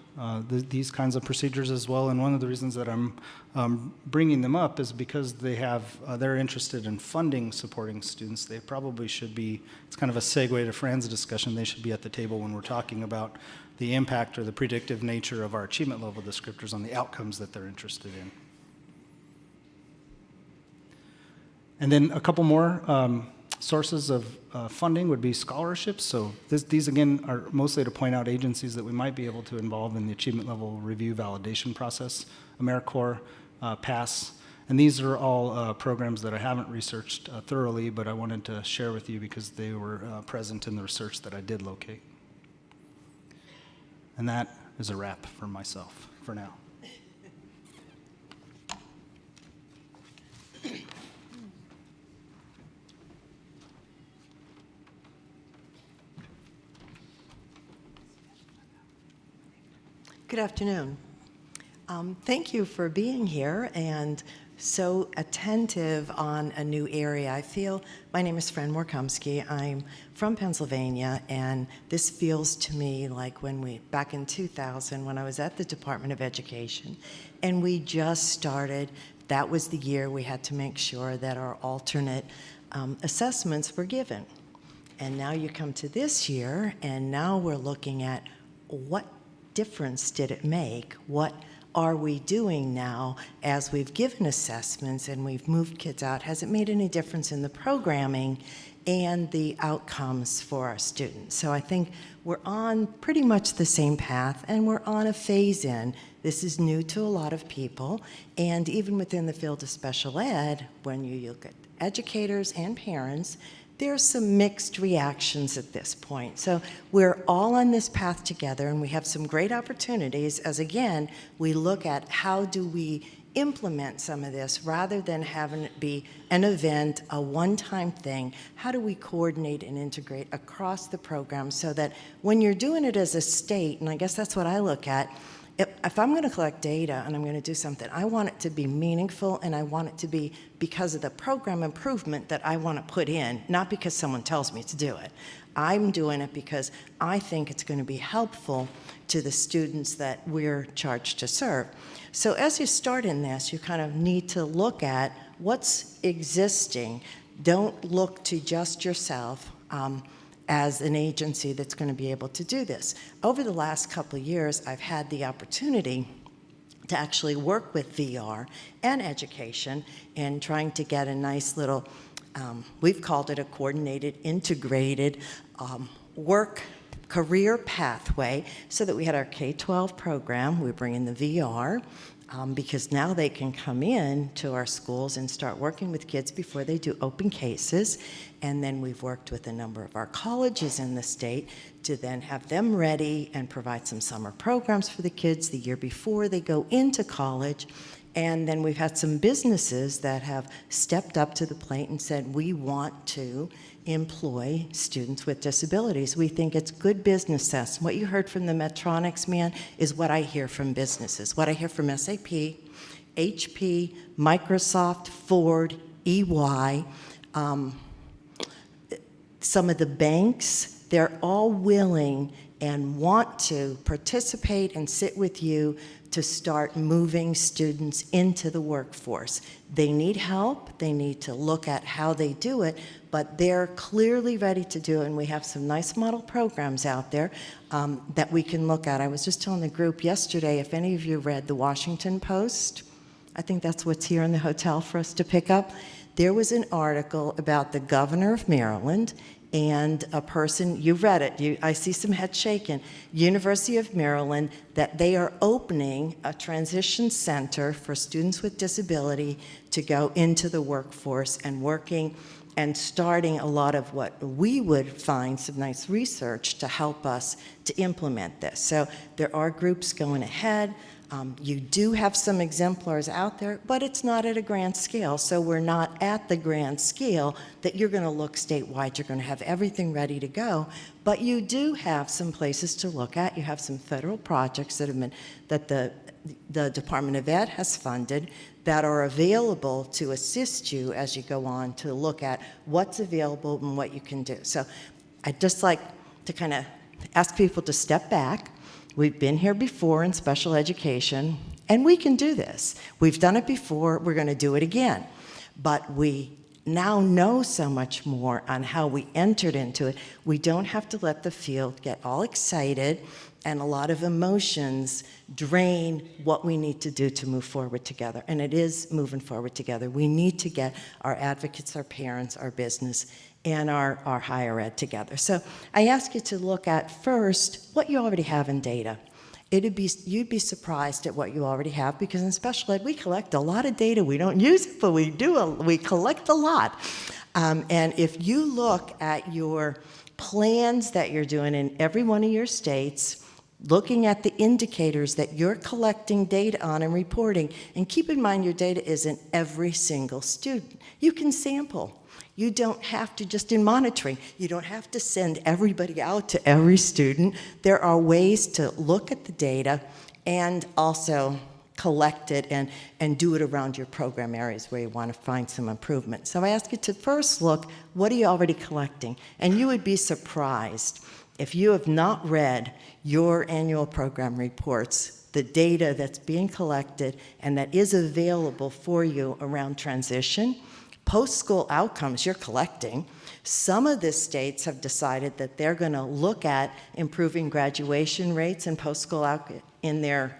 these kinds of procedures as well, and one of the reasons that I'm bringing them up is because they're interested in funding supporting students. They probably should be, it's kind of a segue to Fran's discussion, they should be at the table when we're talking about the impact or the predictive nature of our achievement level descriptors on the outcomes that they're interested in. And then a couple more sources of funding would be scholarships. So these, again, are mostly to point out agencies that we might be able to involve in the achievement level review validation process, AmeriCorps, PASS. And these are all programs that I haven't researched thoroughly, but I wanted to share with you because they were present in the research that I did locate. And that is a wrap for myself for now. Good afternoon. Thank you for being here and so attentive on a new area. My name is Fran Morkomsky. I'm from Pennsylvania, and this feels to me like back in 2000, when I was at the Department of Education, and we just started, that was the year we had to make sure that our alternate assessments were given. And now you come to this year, and now we're looking at what difference did it make? What are we doing now as we've given assessments and we've moved kids out? Has it made any difference in the programming and the outcomes for our students? So I think we're on pretty much the same path, and we're on a phase-in. This is new to a lot of people, and even within the field of special ed, when you look at educators and parents, there's some mixed reactions at this point. So we're all on this path together, and we have some great opportunities as, again, we look at how do we implement some of this rather than having it be an event, a one-time thing. How do we coordinate and integrate across the program so that when you're doing it as a state, and I guess that's what I look at, if I'm going to collect data and I'm going to do something, I want it to be meaningful, and I want it to be because of the program improvement that I want to put in, not because someone tells me to do it. I'm doing it because I think it's going to be helpful to the students that we're charged to serve. So as you start in this, you kind of need to look at what's existing. Don't look to just yourself as an agency that's going to be able to do this. Over the last couple of years, I've had the opportunity to actually work with VR and education in trying to get a nice little, we've called it a coordinated, integrated work career pathway, so that we had our K-12 program. We bring in the VR because now they can come in to our schools and start working with kids before they do open cases. And then we've worked with a number of our colleges in the state to then have them ready and provide some summer programs for the kids the year before they go into college. And then we've had some businesses that have stepped up to the plate and said, we want to employ students with disabilities. We think it's good business sense. What you heard from the Medtronics man is what I hear from businesses, what I hear from SAP, HP, Microsoft, Ford, EY, some of the banks. They're all willing and want to participate and sit with you to start moving students into the workforce. They need help, they need to look at how they do it, but they're clearly ready to do it, and we have some nice model programs out there that we can look at. I was just telling the group yesterday, if any of you read the Washington Post, I think that's what's here in the hotel for us to pick up. There was an article about the governor of Maryland and a person, you read it, I see some head shaking, University of Maryland, that they are opening a transition center for students with disability to go into the workforce and working and starting a lot of what we would find some nice research to help us to implement this. So there are groups going ahead. You do have some exemplars out there, but it's not at a grand scale. So we're not at the grand scale that you're going to look statewide. You're going to have everything ready to go. But you do have some places to look at. You have some federal projects that have been, that the Department of Ed has funded that are available to assist you as you go on to look at what's available and what you can do. So I'd just like to kind of ask people to step back. We've been here before in special education, and we can do this. We've done it before, we're going to do it again. But we now know so much more on how we entered into it. We don't have to let the field get all excited and a lot of emotions drain what we need to do to move forward together. And it is moving forward together. We need to get our advocates, our parents, our business, and our higher ed together. So I ask you to look at first what you already have in data. You'd be surprised at what you already have, because in special ed we collect a lot of data. We don't use it, but we collect a lot. And if you look at your plans that you're doing in every one of your states, looking at the indicators that you're collecting data on and reporting, and keep in mind your data isn't every single student. You can sample. You don't have to, just in monitoring, you don't have to send everybody out to every student. There are ways to look at the data and also collect it and do it around your program areas where you want to find some improvement. So I ask you to first look, what are you already collecting? And you would be surprised if you have not read your annual program reports, the data that's being collected and that is available for you around transition. Post-school outcomes you're collecting. Some of the states have decided that they're going to look at improving graduation rates and post-school outcomes in their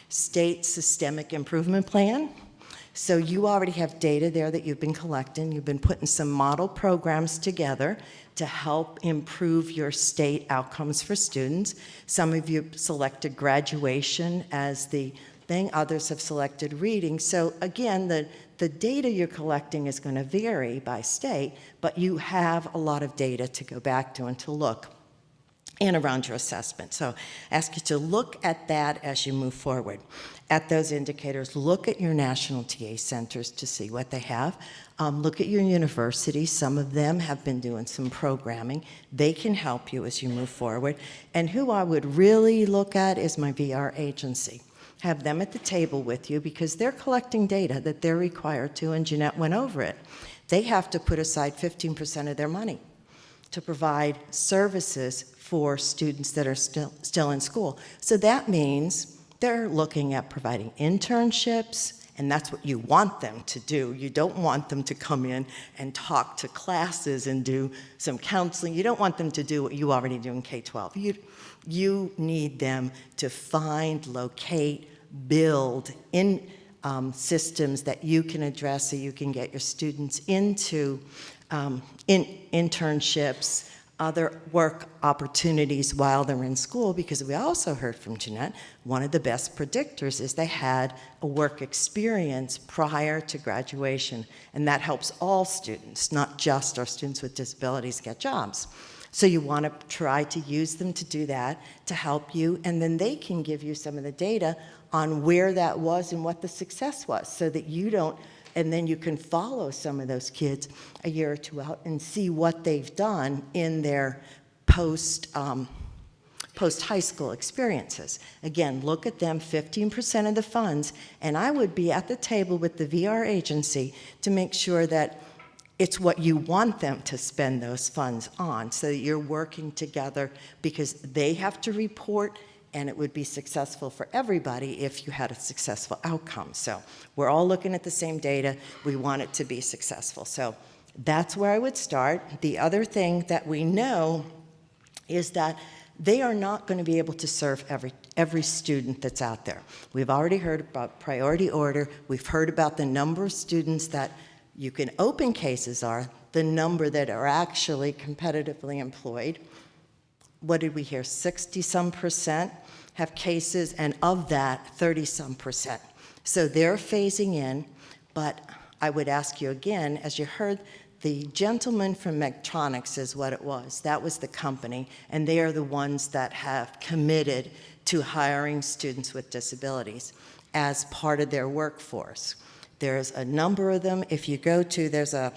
state systemic improvement plan. So you already have data there that you've been collecting. You've been putting some model programs together to help improve your state outcomes for students. Some of you selected graduation as the thing. Others have selected reading. So again, the data you're collecting is going to vary by state, but you have a lot of data to go back to and to look and around your assessment. So I ask you to look at that as you move forward. At those indicators, look at your national TA centers to see what they have. Look at your universities. Some of them have been doing some programming. They can help you as you move forward. And who I would really look at is my VR agency. Have them at the table with you, because they're collecting data that they're required to, and Jeanette went over it. They have to put aside 15% of their money to provide services for students that are still in school. So that means they're looking at providing internships, and that's what you want them to do. You don't want them to come in and talk to classes and do some counseling. You don't want them to do what you already do in K-12. You need them to find, locate build in systems that you can address so you can get your students into internships, other work opportunities while they're in school, because we also heard from Jeanette, one of the best predictors is they had a work experience prior to graduation, and that helps all students, not just our students with disabilities, get jobs. So you want to try to use them to do that, to help you, and then they can give you some of the data on where that was and what the success was, so that you don't, and then you can follow some of those kids a year or two out and see what they've done in their post-high school experiences. Again, look at them, 15% of the funds, and I would be at the table with the VR agency to make sure that it's what you want them to spend those funds on, so that you're working together, because they have to report, and it would be successful for everybody if you had a successful outcome. So we're all looking at the same data. We want it to be successful. So that's where I would start. The other thing that we know is that they are not going to be able to serve every student that's out there. We've already heard about priority order. We've heard about the number of students that you can open cases are, the number that are actually competitively employed. What did we hear? 60-some% have cases, and of that, 30-some%. So they're phasing in, but I would ask you again, as you heard, the gentleman from Medtronics is what it was. That was the company, and they are the ones that have committed to hiring students with disabilities as part of their workforce. There's a number of them. If you go to,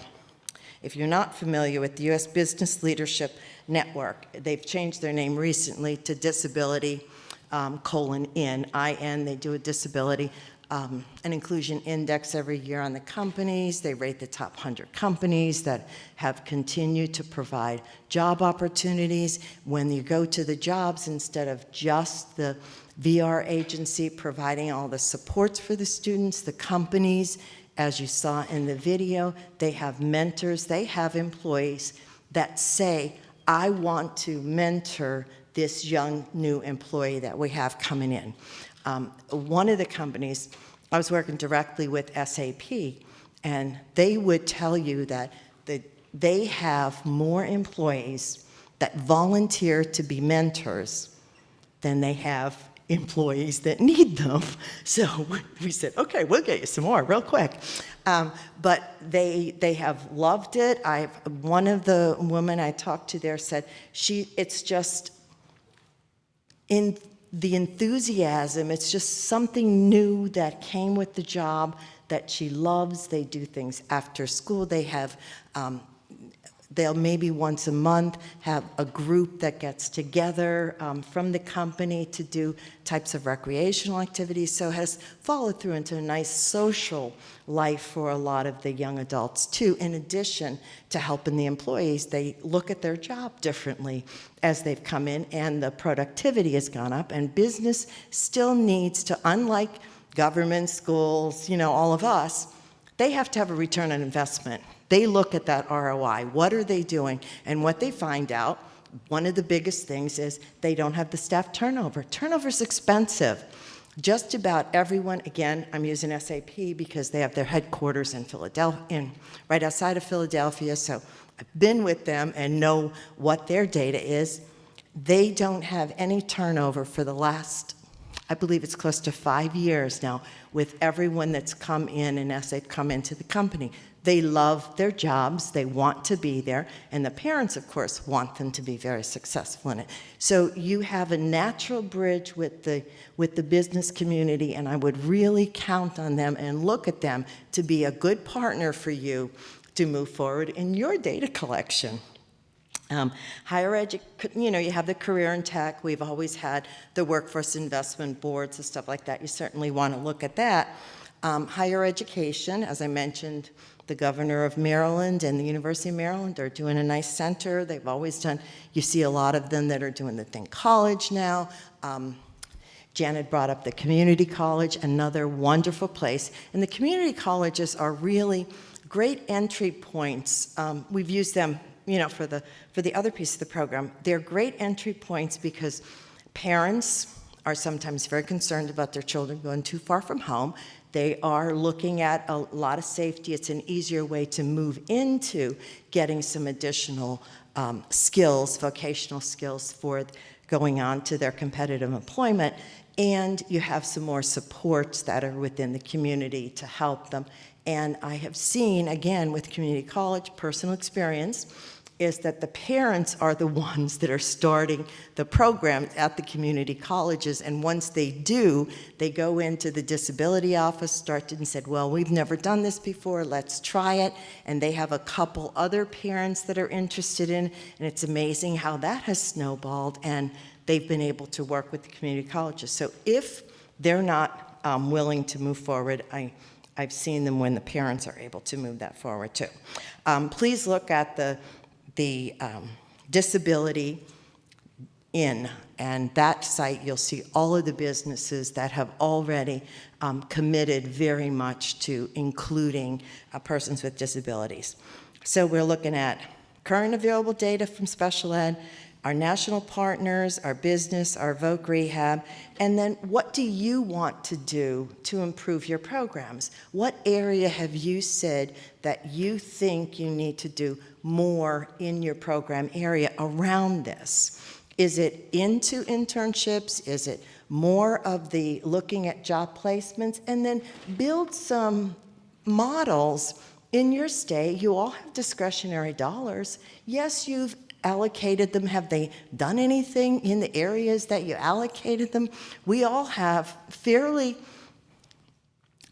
if you're not familiar with the U.S. Business Leadership Network, they've changed their name recently to Disability IN. They do a disability an inclusion index every year on the companies. They rate the top 100 companies that have continued to provide job opportunities. When you go to the jobs, instead of just the VR agency providing all the supports for the students, the companies, as you saw in the video, they have mentors, they have employees that say, I want to mentor this young new employee that we have coming in. One of the companies, I was working directly with SAP, and they would tell you that they have more employees that volunteer to be mentors than they have employees that need them. So we said, okay, we'll get you some more real quick. But they have loved it. One of the women I talked to there said, it's just in the enthusiasm, it's just something new that came with the job that she loves. They do things after school. They have, they'll maybe once a month have a group that gets together from the company to do types of recreational activities. So it has followed through into a nice social life for a lot of the young adults too. In addition to helping the employees, they look at their job differently as they've come in, and the productivity has gone up, and business still needs to, unlike government, schools, all of us, they have to have a return on investment. They look at that ROI. What are they doing? And what they find out, one of the biggest things is they don't have the staff turnover. Turnover is expensive. Just about everyone, again, I'm using SAP because they have their headquarters in Philadelphia, right outside of Philadelphia, so I've been with them and know what their data is. They don't have any turnover for the last, I believe it's close to 5 years now, with everyone that's come in and as they've come into the company. They love their jobs, they want to be there, and the parents, of course, want them to be very successful in it. So you have a natural bridge with the business community, and I would really count on them and look at them to be a good partner for you to move forward in your data collection. Higher education, you have the career and tech. We've always had the workforce investment boards and stuff like that. You certainly want to look at that. Higher education, as I mentioned, the governor of Maryland and the University of Maryland are doing a nice center. They've always done, you see a lot of them that are doing the Think College now. Janet brought up the community college, another wonderful place. And the community colleges are really great entry points. We've used them, for the other piece of the program. They're great entry points because parents are sometimes very concerned about their children going too far from home. They are looking at a lot of safety. It's an easier way to move into getting some additional skills, vocational skills for going on to their competitive employment. And you have some more supports that are within the community to help them. And I have seen, again, with community college, personal experience, is that the parents are the ones that are starting the program at the community colleges. And once they do, they go into the disability office, started and said, well, we've never done this before, let's try it. And they have a couple other parents that are interested in, and it's amazing how that has snowballed, and they've been able to work with the community colleges. So if they're not willing to move forward, I've seen them when the parents are able to move that forward too. Please look at the disability in, and that site you'll see all of the businesses that have already committed very much to including persons with disabilities. So we're looking at current available data from special ed, our national partners, our business, our voc rehab, and then what do you want to do to improve your programs? What area have you said that you think you need to do more in your program area around this? Is it into internships? Is it more of the looking at job placements? And then build some models in your state. You all have discretionary dollars. Yes, you've allocated them. Have they done anything in the areas that you allocated them? We all have fairly,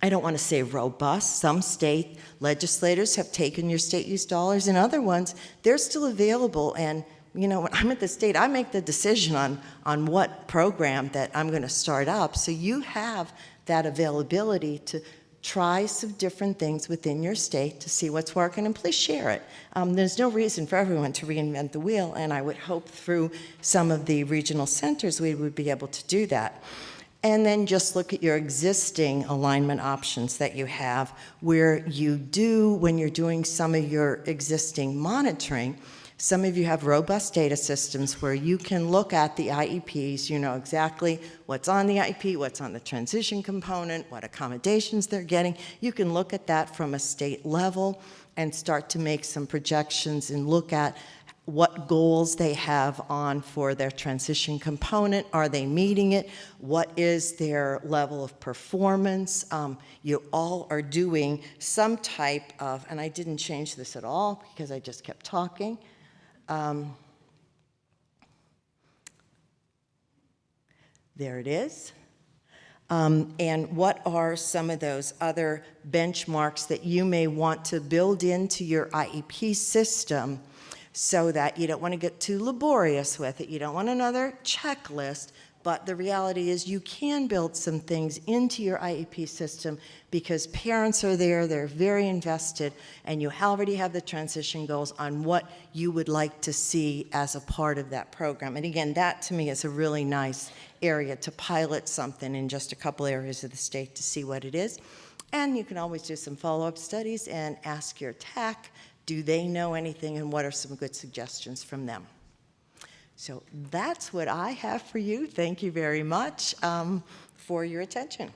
I don't want to say robust, some state legislators have taken your state use dollars, and other ones, they're still available. And you know, when I'm at the state, I make the decision on what program that I'm going to start up. So you have that availability to try some different things within your state to see what's working, and please share it. There's no reason for everyone to reinvent the wheel, and I would hope through some of the regional centers we would be able to do that. And then just look at your existing alignment options that you have, where you do, when you're doing some of your existing monitoring, some of you have robust data systems where you can look at the IEPs, you know exactly what's on the IEP, what's on the transition component, what accommodations they're getting. You can look at that from a state level and start to make some projections and look at what goals they have on for their transition component. Are they meeting it? What is their level of performance? You all are doing some type of, and I didn't change this at all because I just kept talking. There it is. And what are some of those other benchmarks that you may want to build into your IEP system so that you don't want to get too laborious with it? You don't want another checklist, but the reality is you can build some things into your IEP system because parents are there, they're very invested, and you already have the transition goals on what you would like to see as a part of that program. And again, that to me is a really nice area to pilot something in just a couple areas of the state to see what it is. And you can always do some follow-up studies and ask your TAC, do they know anything, and what are some good suggestions from them? So that's what I have for you. Thank you very much for your attention.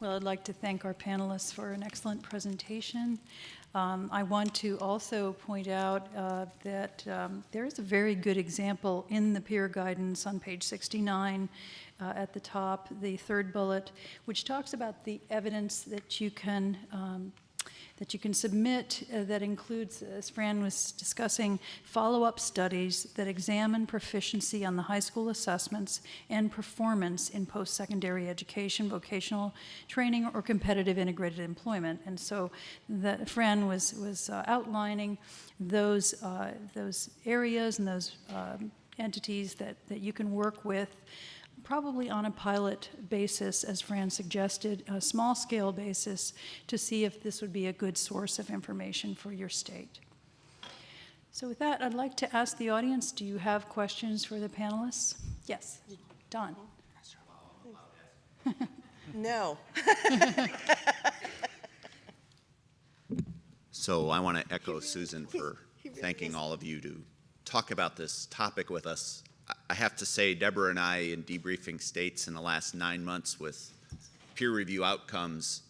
Well, I'd like to thank our panelists for an excellent presentation. I want to also point out that there is a very good example in the peer guidance on page 69 at the top, the third bullet, which talks about the evidence that you can submit that includes, as Fran was discussing, follow-up studies that examine proficiency on the high school assessments and performance in post-secondary education, vocational training, or competitive integrated employment. And so Fran was outlining those areas and those entities that you can work with, probably on a pilot basis, as Fran suggested, a small-scale basis, to see if this would be a good source of information for your state. So with that, I'd like to ask the audience, do you have questions for the panelists? Yes, Don. No. So I want to echo Susan for thanking all of you to talk about this topic with us. I have to say, Deborah and I, in debriefing states in the last 9 months with peer review outcomes,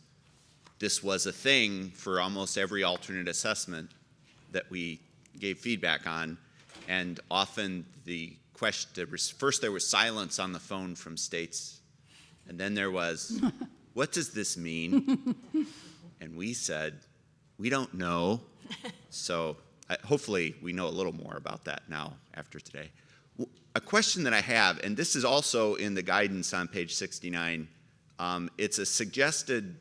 this was a thing for almost every alternate assessment that we gave feedback on. And often the question, first there was silence on the phone from states, and then there was, what does this mean? And we said, we don't know. So hopefully we know a little more about that now after today. A question that I have, and this is also in the guidance on page 69, it's a suggested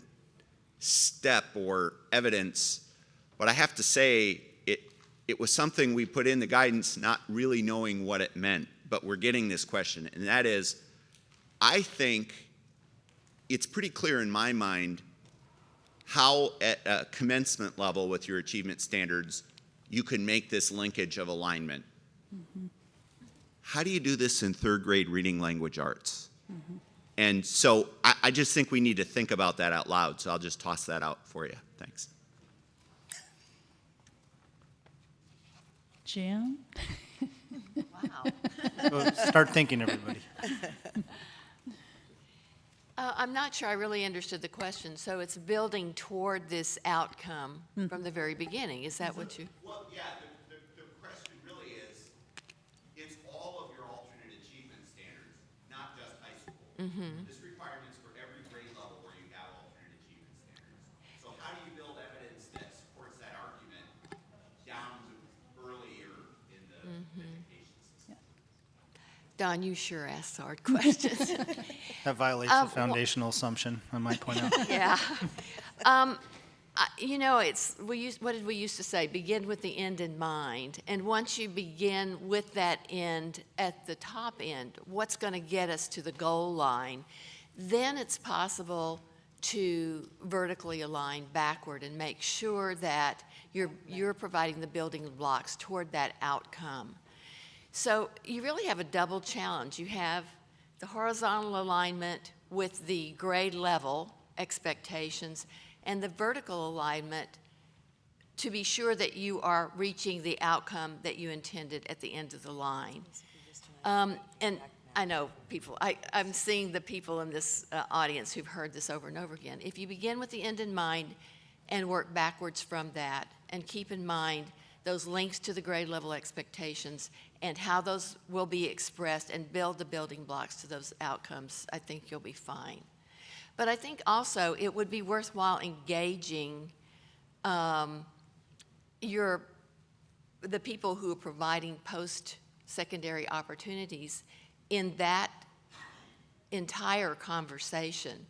step or evidence, but I have to say it was something we put in the guidance not really knowing what it meant, but we're getting this question, and that is, I think it's pretty clear in my mind how at a commencement level with your achievement standards you can make this linkage of alignment. Mm-hmm. How do you do this in third grade reading language arts? Mm-hmm. And so I just think we need to think about that out loud, so I'll just toss that out for you. Thanks. Jim? Wow. So start thinking, everybody. I'm not sure I really understood the question. So it's building toward this outcome from the very beginning. Is that what you? Well, yeah, the question really is, it's all of your alternate achievement standards, not just high school. Mm-hmm. This requirement's for every grade level where you have alternate achievement standards. So how do you build evidence that supports that argument down to earlier in the education system? Don, you sure asked hard questions. That violates a foundational assumption, I might point out. Yeah. You know, what did we used to say? Begin with the end in mind. And once you begin with that end at the top end, what's going to get us to the goal line, then it's possible to vertically align backward and make sure that you're providing the building blocks toward that outcome. So you really have a double challenge. You have the horizontal alignment with the grade level expectations and the vertical alignment to be sure that you are reaching the outcome that you intended at the end of the line. And I know people, I'm seeing the people in this audience who've heard this over and over again. If you begin with the end in mind and work backwards from that and keep in mind those links to the grade level expectations and how those will be expressed and build the building blocks to those outcomes, I think you'll be fine. But I think also it would be worthwhile engaging the people who are providing post-secondary opportunities in that entire conversation.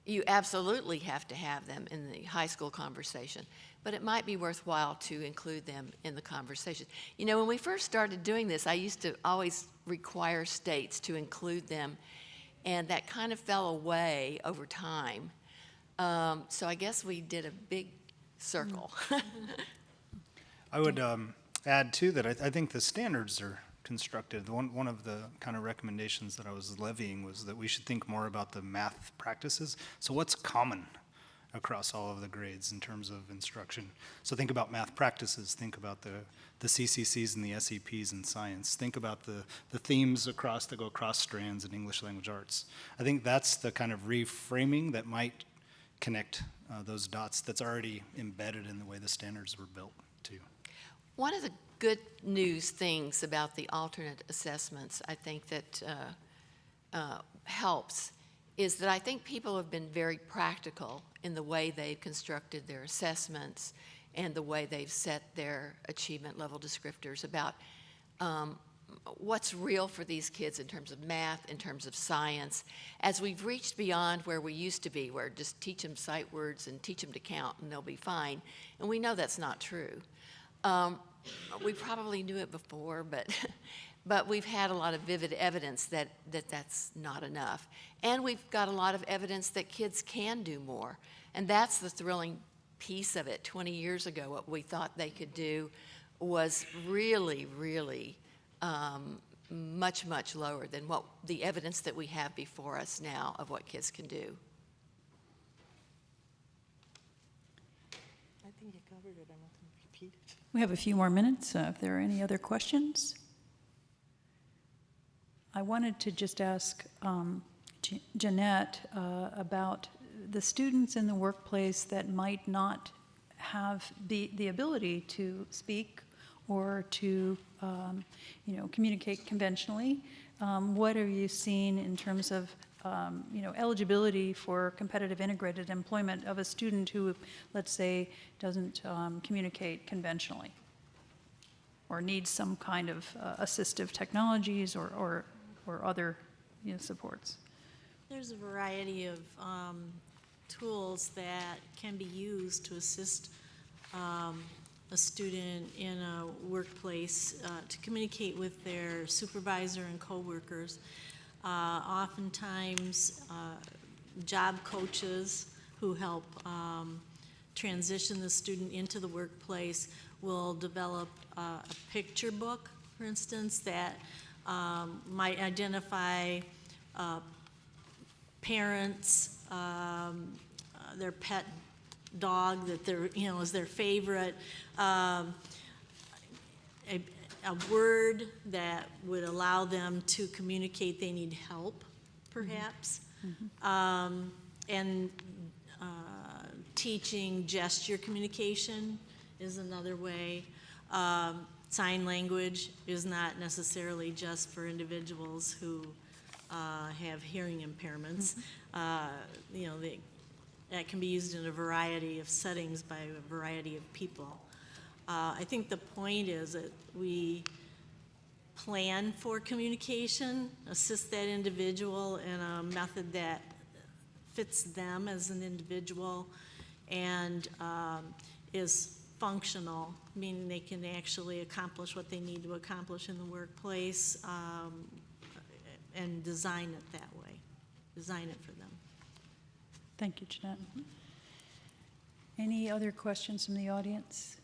You absolutely have to have them in the high school conversation, but it might be worthwhile to include them in the conversation. You know, when we first started doing this, I used to always require states to include them, and that kind of fell away over time. So I guess we did a big circle. I would add, too, that I think the standards are constructed. One of the kind of recommendations that I was levying was that we should think more about the math practices. So what's common across all of the grades in terms of instruction? So think about math practices, think about the CCCs and the SEPs in science, think about the themes that go across strands in English language arts. I think that's the kind of reframing that might connect those dots that's already embedded in the way the standards were built too. One of the good news things about the alternate assessments, I think that helps, is that I think people have been very practical in the way they've constructed their assessments and the way they've set their achievement level descriptors about what's real for these kids in terms of math, in terms of science, as we've reached beyond where we used to be, where just teach them sight words and teach them to count and they'll be fine. And we know that's not true. We probably knew it before, but we've had a lot of vivid evidence that that's not enough. And we've got a lot of evidence that kids can do more. And that's the thrilling piece of it. 20 years ago, what we thought they could do was really, really much, much lower than what the evidence that we have before us now of what kids can do. I think you covered it. I'm not going to repeat it. We have a few more minutes if there are any other questions. I wanted to just ask Jeanette about the students in the workplace that might not have the ability to speak or to communicate conventionally. What are you seeing in terms of eligibility for competitive integrated employment of a student who, let's say, doesn't communicate conventionally or needs some kind of assistive technologies or other supports? There's a variety of tools that can be used to assist a student in a workplace to communicate with their supervisor and coworkers. Oftentimes, job coaches who help transition the student into the workplace will develop a picture book, for instance, that might identify parents, their pet dog that is their favorite, a word that would allow them to communicate they need help, perhaps, and teaching gesture communication is another way. Sign language is not necessarily just for individuals who have hearing impairments. That can be used in a variety of settings by a variety of people. I think the point is that we plan for communication, assist that individual in a method that fits them as an individual and is functional, meaning they can actually accomplish what they need to accomplish in the workplace, and design it that way, design it for them. Thank you, Jeanette. Any other questions from the audience?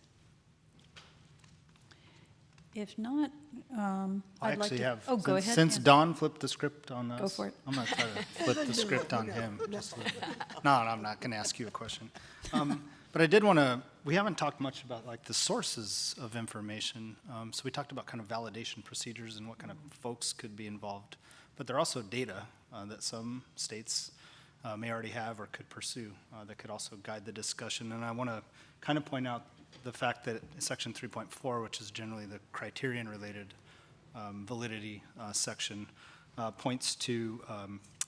If not, I I'd like actually to. have. Oh, go ahead. Since yeah. Don flipped the script on us. Go for it. I'm going to try to flip the script on him. Just a little bit. No, I'm not going to ask you a question. But I did want to, we haven't talked much about like the sources of information. So we talked about kind of validation procedures and what kind of folks could be involved. But there are also data that some states may already have or could pursue that could also guide the discussion. And I want to kind of point out the fact that section 3.4, which is generally the criterion-related validity section, points to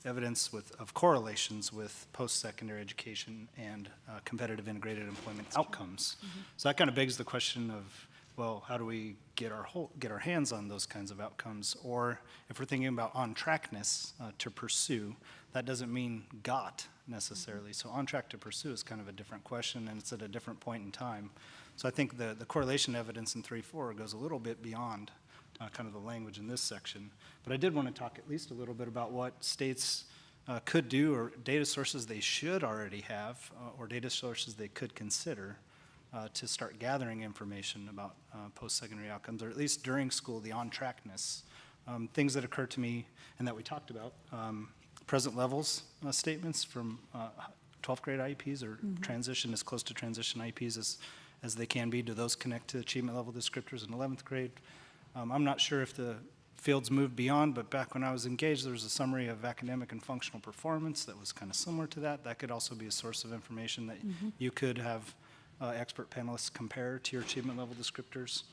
evidence of correlations with post-secondary education and competitive integrated employment outcomes. So that kind of begs the question of, well, how do we get our hands on those kinds of outcomes? Or if we're thinking about on-trackness to pursue, that doesn't mean got necessarily. So on track to pursue is kind of a different question, and it's at a different point in time. So I think the correlation evidence in 3.4 goes a little bit beyond kind of the language in this section. But I did want to talk at least a little bit about what states could do, or data sources they should already have, or data sources they could consider to start gathering information about post-secondary outcomes, or at least during school, the on-trackness. Things that occur to me and that we talked about, present levels statements from 12th grade IEPs, or transition, as close to transition IEPs as they can be. Do those connect to achievement level descriptors in 11th grade? I'm not sure if the fields moved beyond, but back when I was engaged, there was a summary of academic and functional performance that was kind of similar to that. That could also be a source of information that you could have expert panelists compare to your achievement level descriptors.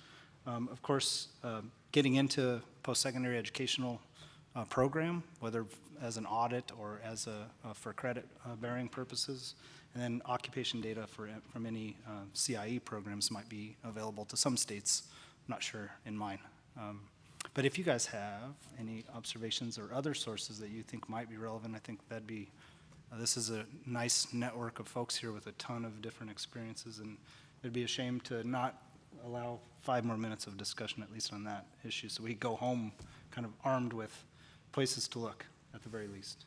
Of course, getting into post-secondary educational program, whether as an audit or as for credit bearing purposes, and then occupation data from any CIE programs might be available to some states. I'm not sure in mine. But if you guys have any observations or other sources that you think might be relevant, I think that'd be, this is a nice network of folks here with a ton of different experiences, and it'd be a shame to not allow 5 more minutes of discussion, at least on that issue, so we go home kind of armed with places to look at the very least.